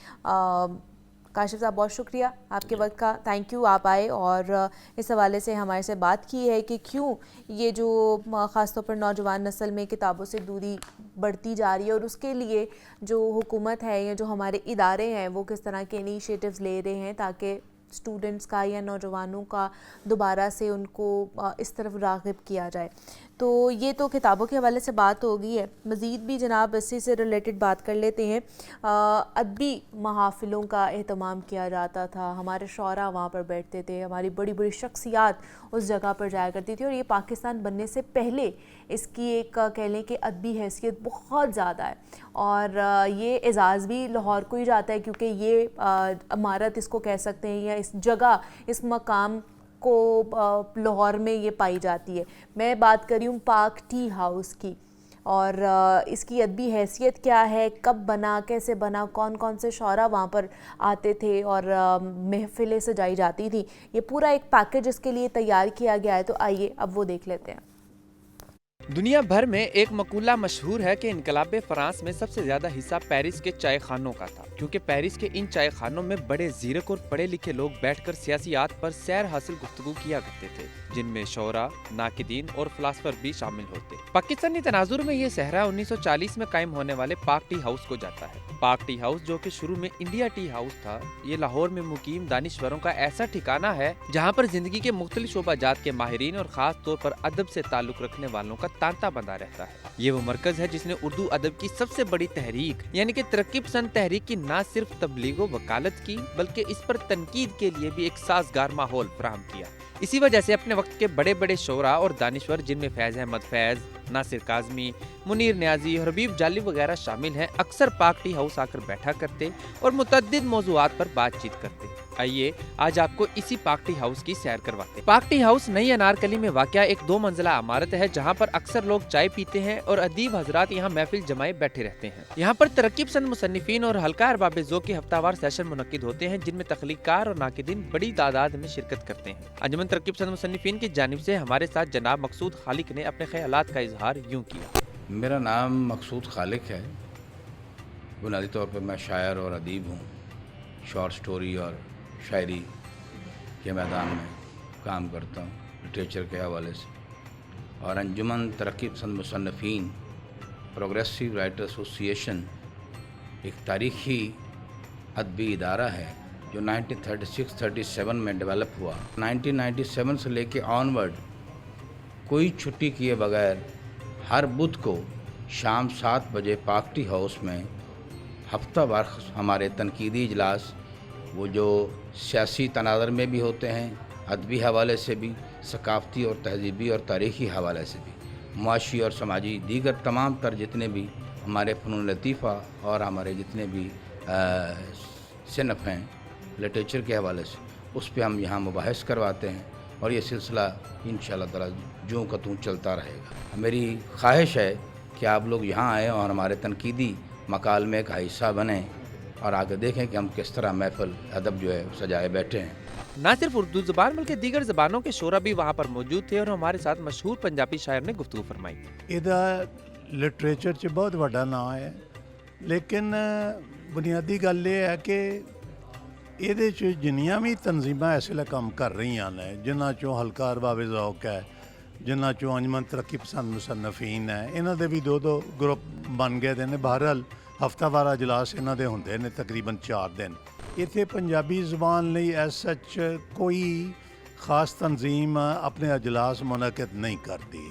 काशिफ साहब बहुत शुक्रिया आपके वक्त का, थैंक यू, आप आए और इस हवाले से हमारे से बात की है कि क्यों ये जो ख़ास तौर पर नौजवान नस्ल में किताबों से दूरी बढ़ती जा रही है और उसके लिए जो हुकूमत है या जो हमारे इदारे हैं वो किस तरह के इनिशिएटिव्स ले रहे हैं ताकि स्टूडेंट्स का या नौजवानों का दोबारा से उनको इस तरफ राग़िब किया जाए। तो ये तो किताबों के हवाले से बात हो गई है। मज़ीद भी जनाब इसी से रिलेटेड बात कर लेते हैं। अदबी महाफिलों का एहतमाम किया जाता था, हमारे शौरा वहाँ पर बैठते थे, हमारी बड़ी बड़ी शख्सियात उस जगह पर जाया करती थी, और ये पाकिस्तान बनने से पहले इसकी एक कह लें कि अदबी हैसियत बहुत ज़्यादा है। और ये एज़ाज़ भी लाहौर को ही जाता है, क्योंकि ये इमारत इसको कह सकते हैं, या इस जगह, इस मकाम को लाहौर में ये पाई जाती है। मैं बात कर रही हूँ पाक टी हाउस की, और इसकी अदबी हैसियत क्या है, कब बना, कैसे बना, कौन कौन से शौरा वहाँ पर आते थे और महफिलें सजाई जाती थी, ये पूरा एक पैकेज इसके लिए तैयार किया गया है। तो आइए अब वो देख लेते हैं। दुनिया भर में एक मकूला मशहूर है कि इनकलाब फ्रांस में सबसे ज्यादा हिस्सा पेरिस के चाय खानों का था, क्योंकि पेरिस के इन चाय खानों में बड़े जीरक और पढ़े लिखे लोग बैठकर सियासियात पर सैर हासिल गुफ्तगू किया करते थे, जिनमें शौरा, नाकिदीन और फिलासफर भी शामिल होते। पाकिस्तानी तनाजुर में ये सहरा 1940 में कायम होने वाले पाक टी हाउस को जाता है। पाक टी हाउस, जो कि शुरू में इंडिया टी हाउस था, ये लाहौर में मुकीम दानिश्वरों का ऐसा ठिकाना है जहाँ पर जिंदगी के मुख्तलिफ शोबाजात के माहिरीन और खास तौर पर अदब से ताल्लुक रखने वालों का तांता बंधा रहता है। ये वो मरकज है जिसने उर्दू अदब की सबसे बड़ी तहरीक यानी कि तरक्की पसंद तहरीक की न सिर्फ तबलीग व वकालत की, बल्कि इस पर तनकीद के लिए भी एक साजगार माहौल फराहम किया। इसी वजह से अपने वक्त के बड़े बड़े शोरा और दानिश्वर, जिनमें फैज अहमद फैज, नासिर काजमी, मुनीर न्याजी, हबीब जाली वगैरह शामिल हैं, अक्सर पाक टी हाउस आकर बैठा करते और मुतअद्दिद मौज़ूआत पर बातचीत करते। आइए आज आपको इसी पाक टी हाउस की सैर करवाते हैं। पाक टी हाउस नई अनारकली में वाक़या एक 2 मंजिला इमारत है, जहाँ पर अक्सर लोग चाय पीते हैं और अदीब हजरात यहाँ महफिल जमाए बैठे रहते हैं। यहाँ पर तरक्की पसंद मुसन्निफीन और हल्का अरबाब ज़ौक़ के हफ्तावार सेशन मुनक्किद होते हैं, जिनमें तख्लीक़कार और नाकिदीन बड़ी तादाद में शिरकत करते हैं। अंजुमन तरक्की पसंद मुसन्निफीन की जानिब से हमारे साथ जनाब मकसूद खालिक ने अपने ख्यालात का इजहार यूँ किया। मेरा नाम मकसूद खालिक है। बुनियादी तौर पर मैं शायर और अदीब हूँ। शॉर्ट स्टोरी और शायरी के मैदान में काम करता हूँ, लिटरेचर के हवाले से। और अंजुमन तरक्की पसंद मुसन्निफीन प्रोग्रेसिव राइटर एसोसिएशन एक तारीख़ी अदबी इदारा है जो 1936-37 में डेवलप हुआ। 1997 से लेके ऑनवर्ड कोई छुट्टी किए बगैर हर बुध को शाम 7 बजे पाक टी हाउस में हफ्तावार हमारे तनकीदी इजलास, वो जो सियासी तनाज़र में भी होते हैं, अदबी हवाले से भी, सकाफ़ती और तहज़ीबी और तारीख़ी हवाले से भी, मुआशी और समाजी दीगर तमाम तर जितने भी हमारे फ़नून लतीफ़ा और हमारे जितने भी सिनफ़ हैं लिटरेचर के हवाले से, उस पर हम यहाँ मुबाहिस करवाते हैं। और ये सिलसिला इंशाअल्लाह ताला जो का तू चलता रहेगा। मेरी ख्वाहिश है कि आप लोग यहाँ आएँ और हमारे तनकीदी मकालमे का हिस्सा बने और आगे देखें कि हम किस तरह महफिल अदब जो है सजाए बैठे हैं। न सिर्फ उर्दू ज़बान बल्कि दीगर ज़बानों के शोरा भी वहाँ पर मौजूद थे और हमारे साथ मशहूर पंजाबी शायर ने गुफ्तगू फरमाई। ਇਹਦਾ ਲਿਟਰੇਚਰ 'ਚ ਬਹੁਤ ਵੱਡਾ ਨਾਂ ਹੈ, ਲੇਕਿਨ ਬੁਨਿਆਦੀ ਗੱਲ ਇਹ ਹੈ ਕਿ ਇਹਦੇ 'ਚ ਜਿੰਨੀਆਂ ਵੀ ਤਨਜ਼ੀਮਾਂ ਇਸ ਵੇਲੇ ਕੰਮ ਕਰ ਰਹੀਆਂ ਨੇ, ਜਿਨ੍ਹਾਂ 'ਚੋਂ ਹਲਕਾ ਅਰਬਾਬ ਜ਼ੌਕ ਹੈ, ਜਿਨ੍ਹਾਂ 'ਚੋਂ ਅੰਜਮਨ ਤਰੱਕੀ ਪਸੰਦ ਮੁਸੰਨਫੀਨ ਹੈ, ਇਹਨਾਂ ਦੇ ਵੀ 2-2 ਗਰੁੱਪ ਬਣ ਗਏ ਦੇ ਨੇ। ਬਹਰਹਾਲ ਹਫਤਾਵਾਰ ਇਜਲਾਸ ਇਹਨਾਂ ਦੇ ਹੁੰਦੇ ਨੇ ਤਕਰੀਬਨ 4 ਦਿਨ। ਇੱਥੇ ਪੰਜਾਬੀ ਜ਼ੁਬਾਨ ਲਈ ਐਸ ਸੱਚ ਕੋਈ ਖਾਸ ਤਨਜ਼ੀਮ ਆਪਣੇ ਇਜਲਾਸ ਮੁਨੱਕਿਦ ਨਹੀਂ ਕਰਦੀ।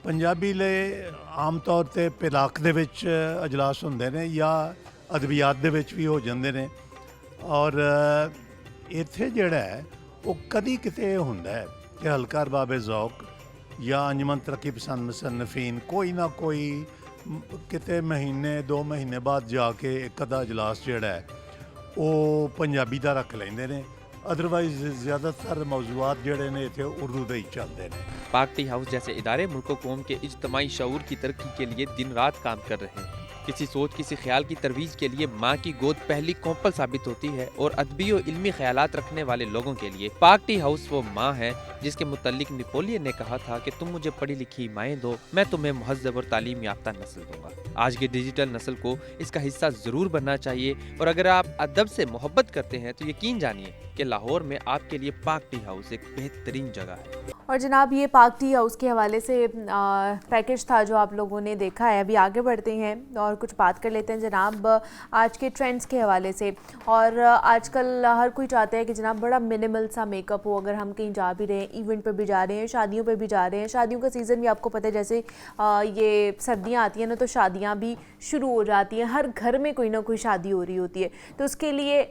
ਪੰਜਾਬੀ ਲਈ ਆਮ ਤੌਰ 'ਤੇ ਪਿਲਾਕ ਦੇ ਵਿੱਚ ਇਜਲਾਸ ਹੁੰਦੇ ਨੇ ਜਾਂ ਅਦਬੀਆਤ ਦੇ ਵਿੱਚ ਵੀ ਹੋ ਜਾਂਦੇ ਨੇ। ਔਰ ਇੱਥੇ ਜਿਹੜਾ ਹੈ ਉਹ ਕਦੀ ਕਿਤੇ ਹੁੰਦਾ ਹੈ ਕਿ ਹਲਕਾ ਅਰਬਾਬ ਜ਼ੌਕ ਜਾਂ ਅੰਜਮਨ ਤਰੱਕੀ ਪਸੰਦ ਮੁਸੰਨਫੀਨ ਕੋਈ ਨਾ ਕੋਈ ਕਿਤੇ ਮਹੀਨੇ 2 ਮਹੀਨੇ ਬਾਅਦ ਜਾ ਕੇ ਇੱਕ ਅੱਧਾ ਇਜਲਾਸ ਜਿਹੜਾ ਹੈ ਉਹ ਪੰਜਾਬੀ ਦਾ ਰੱਖ ਲੈਂਦੇ ਨੇ। अदरवाइज ज़्यादातर मौज़ूआत जड़े ने इतने उर्दू दे ही चलते हैं। पाक टी हाउस जैसे इदारे मुल्क कौम के इज्तमाई शऊर की तरक्की के लिए दिन रात काम कर रहे हैं। किसी सोच किसी ख्याल की तरवीज के लिए माँ की गोद पहली कौंपल साबित होती है और अदबी और इल्मी ख्यालात रखने वाले लोगों के लिए पाक टी हाउस वो माँ है जिसके मुतल्लिक नेपोलियन ने कहा था कि तुम मुझे पढ़ी लिखी माएँ दो, मैं तुम्हें मुहज़्ज़ब और तालीम याफ्ता नस्ल दूंगा। आज की डिजिटल नस्ल को इसका हिस्सा ज़रूर बनना चाहिए और अगर आप अदब से मोहब्बत करते हैं तो यकीन जानिए कि लाहौर में आपके लिए पाक टी हाउस एक बेहतरीन जगह है। और जनाब ये पाक टी हाउस के हवाले से पैकेज था जो आप लोगों ने देखा है। अभी आगे बढ़ते हैं और कुछ बात कर लेते हैं जनाब आज के ट्रेंड्स के हवाले से। और आजकल हर कोई चाहता है कि जनाब बड़ा मिनिमल सा मेकअप हो, अगर हम कहीं जा भी रहे हैं, इवेंट पे भी जा रहे हैं, शादियों पे भी जा रहे हैं। शादियों का सीज़न भी आपको पता है, जैसे ये सर्दियाँ आती हैं ना तो शादियाँ भी शुरू हो जाती हैं, हर घर में कोई ना कोई शादी हो रही होती है। तो उसके लिए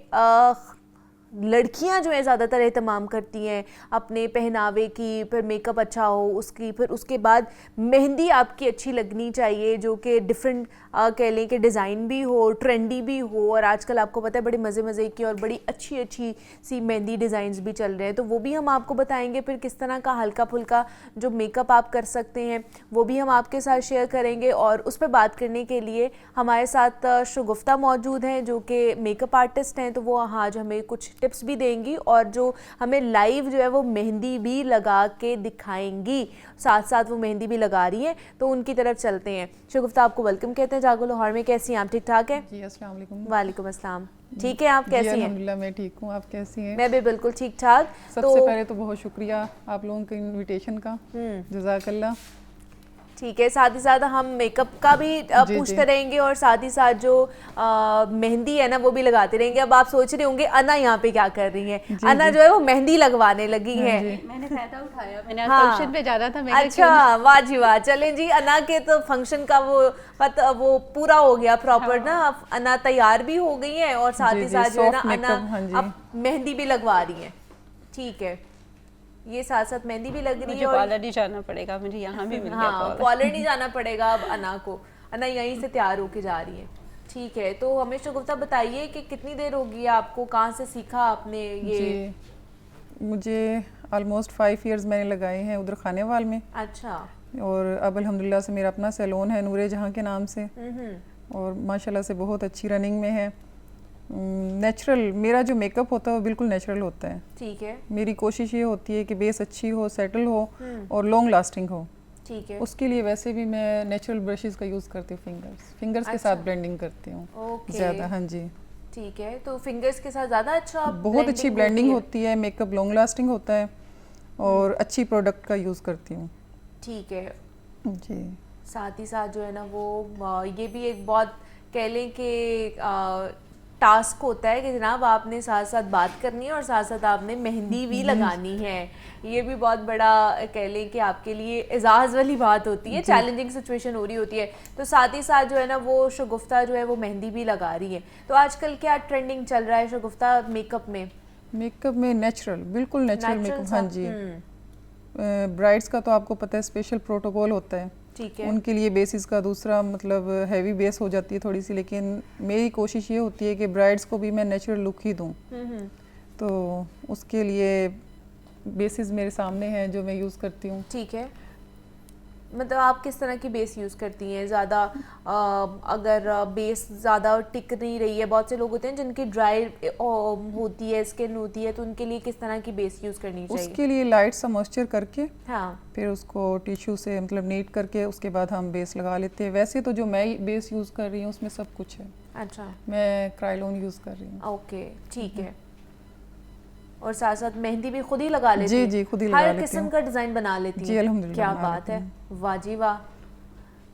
लड़कियां जो है ज़्यादातर एहतमाम करती हैं अपने पहनावे की, फिर मेकअप अच्छा हो उसकी, फिर उसके बाद मेहंदी आपकी अच्छी लगनी चाहिए जो कि डिफरेंट कह लें कि डिज़ाइन भी हो, ट्रेंडी भी हो। और आजकल आपको पता है बड़े मज़े मज़े की और बड़ी अच्छी अच्छी सी मेहंदी डिज़ाइंस भी चल रहे हैं, तो वो भी हम आपको बताएंगे। फिर किस तरह का हल्का फुल्का जो मेकअप आप कर सकते हैं वो भी हम आपके साथ शेयर करेंगे। और उस पर बात करने के लिए हमारे साथ शगुफ्ता मौजूद हैं जो कि मेकअप आर्टिस्ट हैं, तो वो आज हमें कुछ टिप्स भी देंगी और जो हमें लाइव जो है वो मेहंदी भी लगा के दिखाएंगी, साथ साथ वो मेहंदी भी लगा रही हैं। तो उनकी तरफ चलते हैं। शगुफ्ता आपको वेलकम कहते हैं जागो लाहौर में। कैसी हैं आप? ठीक ठाक है जी, अस्सलाम वालेकुम। वालेकुम अस्सलाम। ठीक है, आप कैसी हैं? अल्हम्दुलिल्लाह मैं ठीक हूँ, आप कैसी हैं? मैं भी बिल्कुल ठीक ठाक। सबसे पहले तो बहुत शुक्रिया आप लोगों के इनविटेशन का, जज़ाकल्लाह। ठीक है, साथ ही साथ हम मेकअप का भी पूछते रहेंगे और साथ ही साथ जो मेहंदी है ना वो भी लगाते रहेंगे। अब आप सोच रहे होंगे अना यहाँ पे क्या कर रही है? अना जो है वो मेहंदी लगवाने लगी है। मैंने फायदा उठाया, मैंने हाँ। फंक्शन पे जाना था। अच्छा, वाह जी वाह। चलें जी, अना के तो फंक्शन का वो पूरा हो गया प्रॉपर ना। अना तैयार भी हो गई है और साथ ही साथ जो है ना अना अब मेहंदी भी लगवा रही है। ठीक है, ये साथ साथ मेहंदी भी लग रही है। और पार्लर नहीं जाना पड़ेगा, मुझे यहाँ भी मिल गया। हाँ, पार्लर नहीं जाना पड़ेगा अब अना को। अना यहीं से तैयार होके जा रही है। ठीक है, तो हमें शगुफ्ता बताइए कि कितनी देर हो गई है आपको, कहाँ से सीखा आपने ये? जी, मुझे ऑलमोस्ट 5 इयर्स मैंने लगाए हैं उधर खानेवाल में। अच्छा। और अब अल्हम्दुलिल्लाह से मेरा अपना सैलून है नूरे जहाँ के नाम से, और माशाल्लाह से बहुत अच्छी रनिंग में है। नेचुरल मेरा जो मेकअप होता है वो बिल्कुल नेचुरल होता है। ठीक है। मेरी कोशिश ये होती है कि बेस अच्छी हो, सेटल हो और लॉन्ग लास्टिंग हो। ठीक है। उसके लिए वैसे भी मैं नेचुरल ब्रशेस का यूज़ करती हूँ, फिंगर्स के साथ ब्लेंडिंग करती हूँ ज़्यादा। हाँ जी, ठीक है। तो फिंगर्स के साथ ज़्यादा अच्छा बहुत अच्छी ब्लेंडिंग होती है, मेकअप लॉन्ग लास्टिंग होता है और अच्छी प्रोडक्ट का यूज़ करती हूँ। ठीक है जी। साथ ही साथ जो है ना वो ये भी एक बहुत कह लें कि टास्क होता है कि जनाब आपने साथ साथ बात करनी है और साथ साथ आपने मेहंदी भी लगानी है। ये भी बहुत बड़ा कह लें कि आपके लिए एजाज़ वाली बात होती है, चैलेंजिंग सिचुएशन हो रही होती है। तो साथ ही साथ जो है ना वो शगुफ्ता जो है वो मेहंदी भी लगा रही है। तो आजकल क्या ट्रेंडिंग चल रहा है शगुफ्ता मेकअप में? मेकअप में नेचुरल, बिल्कुल नेचुरल मेकअप। हाँ जी, ब्राइड्स का तो आपको पता है स्पेशल प्रोटोकॉल होता है। ठीक है। उनके लिए बेसिस का दूसरा मतलब हैवी बेस हो जाती है थोड़ी सी, लेकिन मेरी कोशिश ये होती है कि ब्राइड्स को भी मैं नेचुरल लुक ही दूँ। तो उसके लिए बेसिस मेरे सामने हैं जो मैं यूज़ करती हूँ। ठीक है, मतलब आप किस तरह की बेस यूज़ करती हैं? ज़्यादा अगर बेस ज़्यादा टिक नहीं रही है, बहुत से लोग होते हैं जिनकी ड्राई होती है स्किन होती है, तो उनके लिए किस तरह की बेस यूज़ करनी चाहिए? उसके लिए लाइट सा मॉइस्चर करके हाँ, फिर उसको टिश्यू से मतलब नीट करके उसके बाद हम बेस लगा लेते हैं। वैसे तो जो मैं बेस यूज़ कर रही हूँ उसमें सब कुछ है। अच्छा, मैं क्राइलोन यूज़ कर रही हूँ। ओके, ठीक है। और साथ साथ मेहंदी भी खुद ही लगा लेती जी जी, खुद ही लगा लेती हूँ। हर किस्म का डिज़ाइन बना लेती जी, अल्हम्दुलिल्लाह। क्या बात है, वाह जी वाह,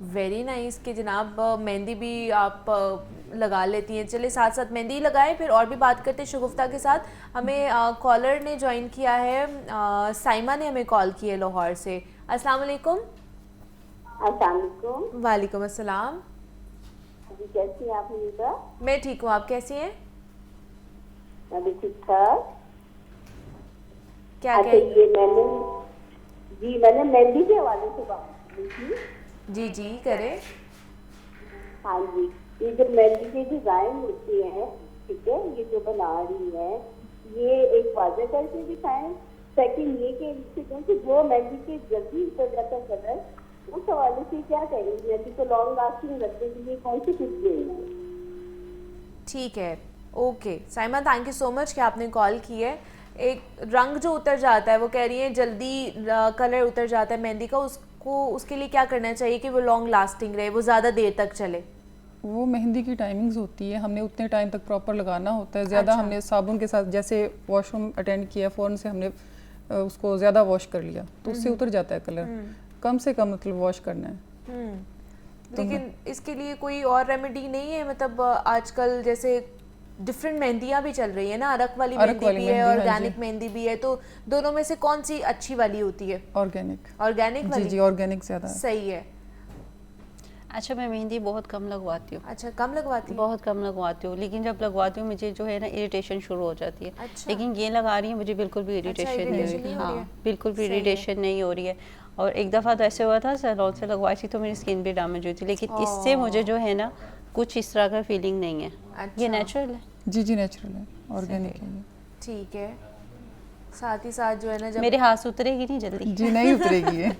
वेरी नाइस कि जनाब मेहंदी भी आप लगा लेती हैं। चलिए साथ साथ मेहंदी लगाएं, फिर और भी बात करते हैं शगुफ्ता के साथ। हमें कॉलर ने ज्वाइन किया है, साइमा ने हमें कॉल की है लाहौर से। अस्सलाम वालेकुम। अस्सलाम वालेकुम अस्सलाम। जी, कैसी हैं आप मीरा? मैं ठीक हूँ, आप कैसी हैं? मैं भी ठीक ठाक। क्या अच्छा, ये मैंने मेहंदी के हवाले से बात की थी। जी जी करें। हाँ जी, ये जो मेहंदी के डिजाइन होती है, ठीक है, ये जो बना रही है ये एक वाज़ेह करके दिखाएं। सेकंड ये कि जो मेहंदी के जल्दी उतर जाता है कलर, उस हवाले से क्या करेंगे? मेहंदी को लॉन्ग लास्टिंग रखने के लिए कौन सी टिप्स देंगे? ठीक है, okay Saima, thank you so much कि आपने कॉल की है। एक रंग जो उतर जाता है, वो कह रही है जल्दी कलर उतर जाता है मेहंदी का, उसको उसके लिए क्या करना चाहिए कि वो लॉन्ग लास्टिंग रहे, वो ज़्यादा देर तक चले? वो मेहंदी की टाइमिंग्स होती है, हमने उतने टाइम तक प्रॉपर लगाना होता है। ज़्यादा हमने साबुन के साथ जैसे वॉशरूम अटेंड किया फ़ौरन से हमने उसको ज़्यादा वॉश कर लिया तो उससे उतर जाता है कलर। कम से कम मतलब वॉश करना है। लेकिन इसके लिए कोई और रेमेडी नहीं है? मतलब आजकल जैसे डिफरेंट मेहंदियाँ भी चल रही है ना, अरक वाली मेहंदी भी है, ऑर्गेनिक मेहंदी भी है, तो दोनों में से कौन सी अच्छी वाली होती है? ऑर्गेनिक। ऑर्गेनिक वाली? जी, ऑर्गेनिक ज़्यादा सही है। अच्छा, मैं मेहंदी बहुत कम लगवाती हूँ। अच्छा, कम लगवाती हूँ? बहुत कम लगवाती हूँ, लेकिन जब लगवाती हूँ मुझे जो है ना इरिटेशन शुरू हो जाती है। अच्छा। लेकिन ये लगा रही है मुझे बिल्कुल भी इरिटेशन नहीं हो रही। हाँ, बिल्कुल भी इरिटेशन नहीं हो रही है। और एक दफ़ा तो ऐसे हुआ था, सैलून से लगवाई थी तो मेरी स्किन भी डैमेज हुई थी, लेकिन इससे मुझे जो है ना कुछ इस तरह का फीलिंग नहीं है। ये नेचुरल है? जी जी, नेचुरल है, ऑर्गेनिक है ये। ठीक है। साथ ही साथ जो है ना, जब मेरे हाथ से उतरेगी नहीं जल्दी? जी नहीं उतरेगी ये।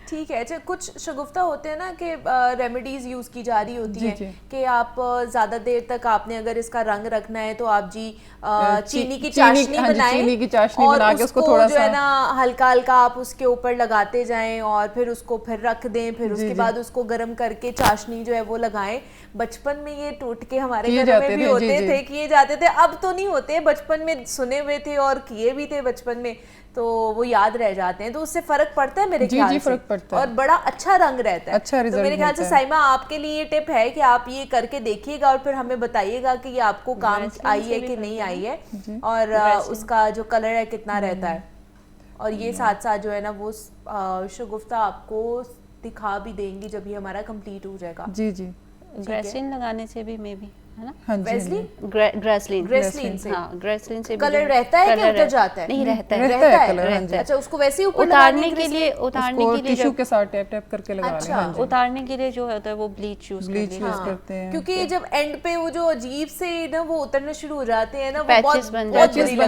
ठीक है। अच्छा, कुछ शगुफ्ता होते हैं ना कि रेमेडीज यूज़ की जा रही होती हैं कि आप ज़्यादा देर तक आपने अगर इसका रंग रखना है तो आप जी चीनी की चाशनी बनाएं, चीनी की चाशनी और बना के उसको थोड़ा जो है ना हल्का हल्का आप उसके ऊपर लगाते जाएं और फिर उसको फिर रख दें, फिर उसके बाद उसको गर्म करके चाशनी जो है वो लगाएं। बचपन में ये टोटके हमारे घर में भी होते थे, किए जाते थे। अब तो नहीं होते, बचपन में सुने हुए थे और किए भी थे बचपन में, तो वो याद रह जाते हैं। तो उससे फर्क पड़ता है मेरे ख्याल से? फर्क पड़ता है और बड़ा अच्छा रंग रहता है। अच्छा रिजल्ट तो मेरे ख्याल से साइमा आपके लिए ये टिप है कि आप ये करके देखिएगा और फिर हमें बताइएगा कि ये आपको काम आई है कि नहीं आई है, और उसका जो कलर है कितना रहता है। और ये साथ साथ जो है ना वो शगुफ्ता आपको दिखा भी देंगी जब ये हमारा कंप्लीट हो जाएगा। जी जी। ग्रेसलिन लगाने से भी मे बी है ना? हाँ जी, ग्रेसलिन से, हाँ, ग्रेसलिन से कलर रहता है कि उतर जाता है? नहीं, रहता है कलर। हाँ जी। अच्छा, उसको वैसे ही ऊपर उतारने के लिए टिश्यू के साथ टैप टैप करके लगा लें। हाँ जी। उतारने के लिए जो होता है वो ब्लीच यूज करते हैं, क्योंकि जब एंड पे वो जो अजीब से ना वो उतरना शुरू हो जाते हैं ना, वो पैचेस बन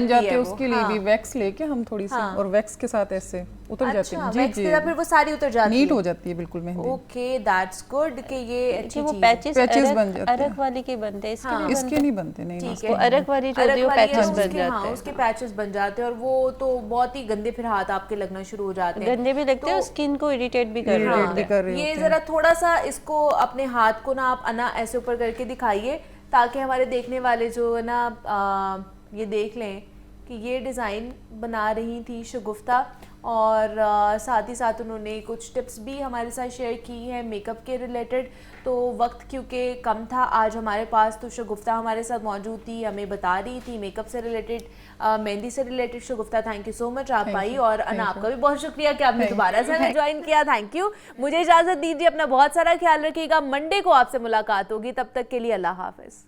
जाते हैं। उसके लिए भी वैक्स लेके हम थोड़ी सी और वैक्स के साथ ऐसे उतर जाते हैं। वैक्स के साथ फिर वो सारी उतर जाती है, नीट हो जाती है बिल्कुल मेहंदी। ओके, दैट्स गुड कि ये अच्छी वो चीज। पैचेस बन जाते हैं। अरक वाली के बनते हैं, इसके नहीं बनते। नहीं, ठीक है। अरक वाली जो होती है वो पैचेस बन जाते हैं। उसके पैचेस बन जाते हैं और वो तो बहुत ही गंदे फिर हाथ आपके लगना शुरू हो जाते हैं। गंदे भी लगते हैं और स्किन को इरिटेट भी कर रहे होते हैं। ये जरा थोड़ा सा इसको अपने हाथ को ना आप ऐसे ऊपर करके दिखाइए ताकि हमारे देखने वाले जो है ना ये देख लें कि ये डिज़ाइन बना रही थी शगुफ्ता, और साथ ही साथ उन्होंने कुछ टिप्स भी हमारे साथ शेयर की हैं मेकअप के रिलेटेड। तो वक्त क्योंकि कम था आज हमारे पास, तो शगुफ्ता हमारे साथ मौजूद थी, हमें बता रही थी मेकअप से रिलेटेड, मेहंदी से related. Shagufta, thank you so much, आप आई। और अना, आपका भी बहुत शुक्रिया कि आपने दोबारा से हमें ज्वाइन किया। Thank you. मुझे इजाज़त दीजिए, अपना बहुत सारा ख्याल रखिएगा। मंडे को आपसे मुलाकात होगी, तब तक के लिए अल्लाह हाफिज़।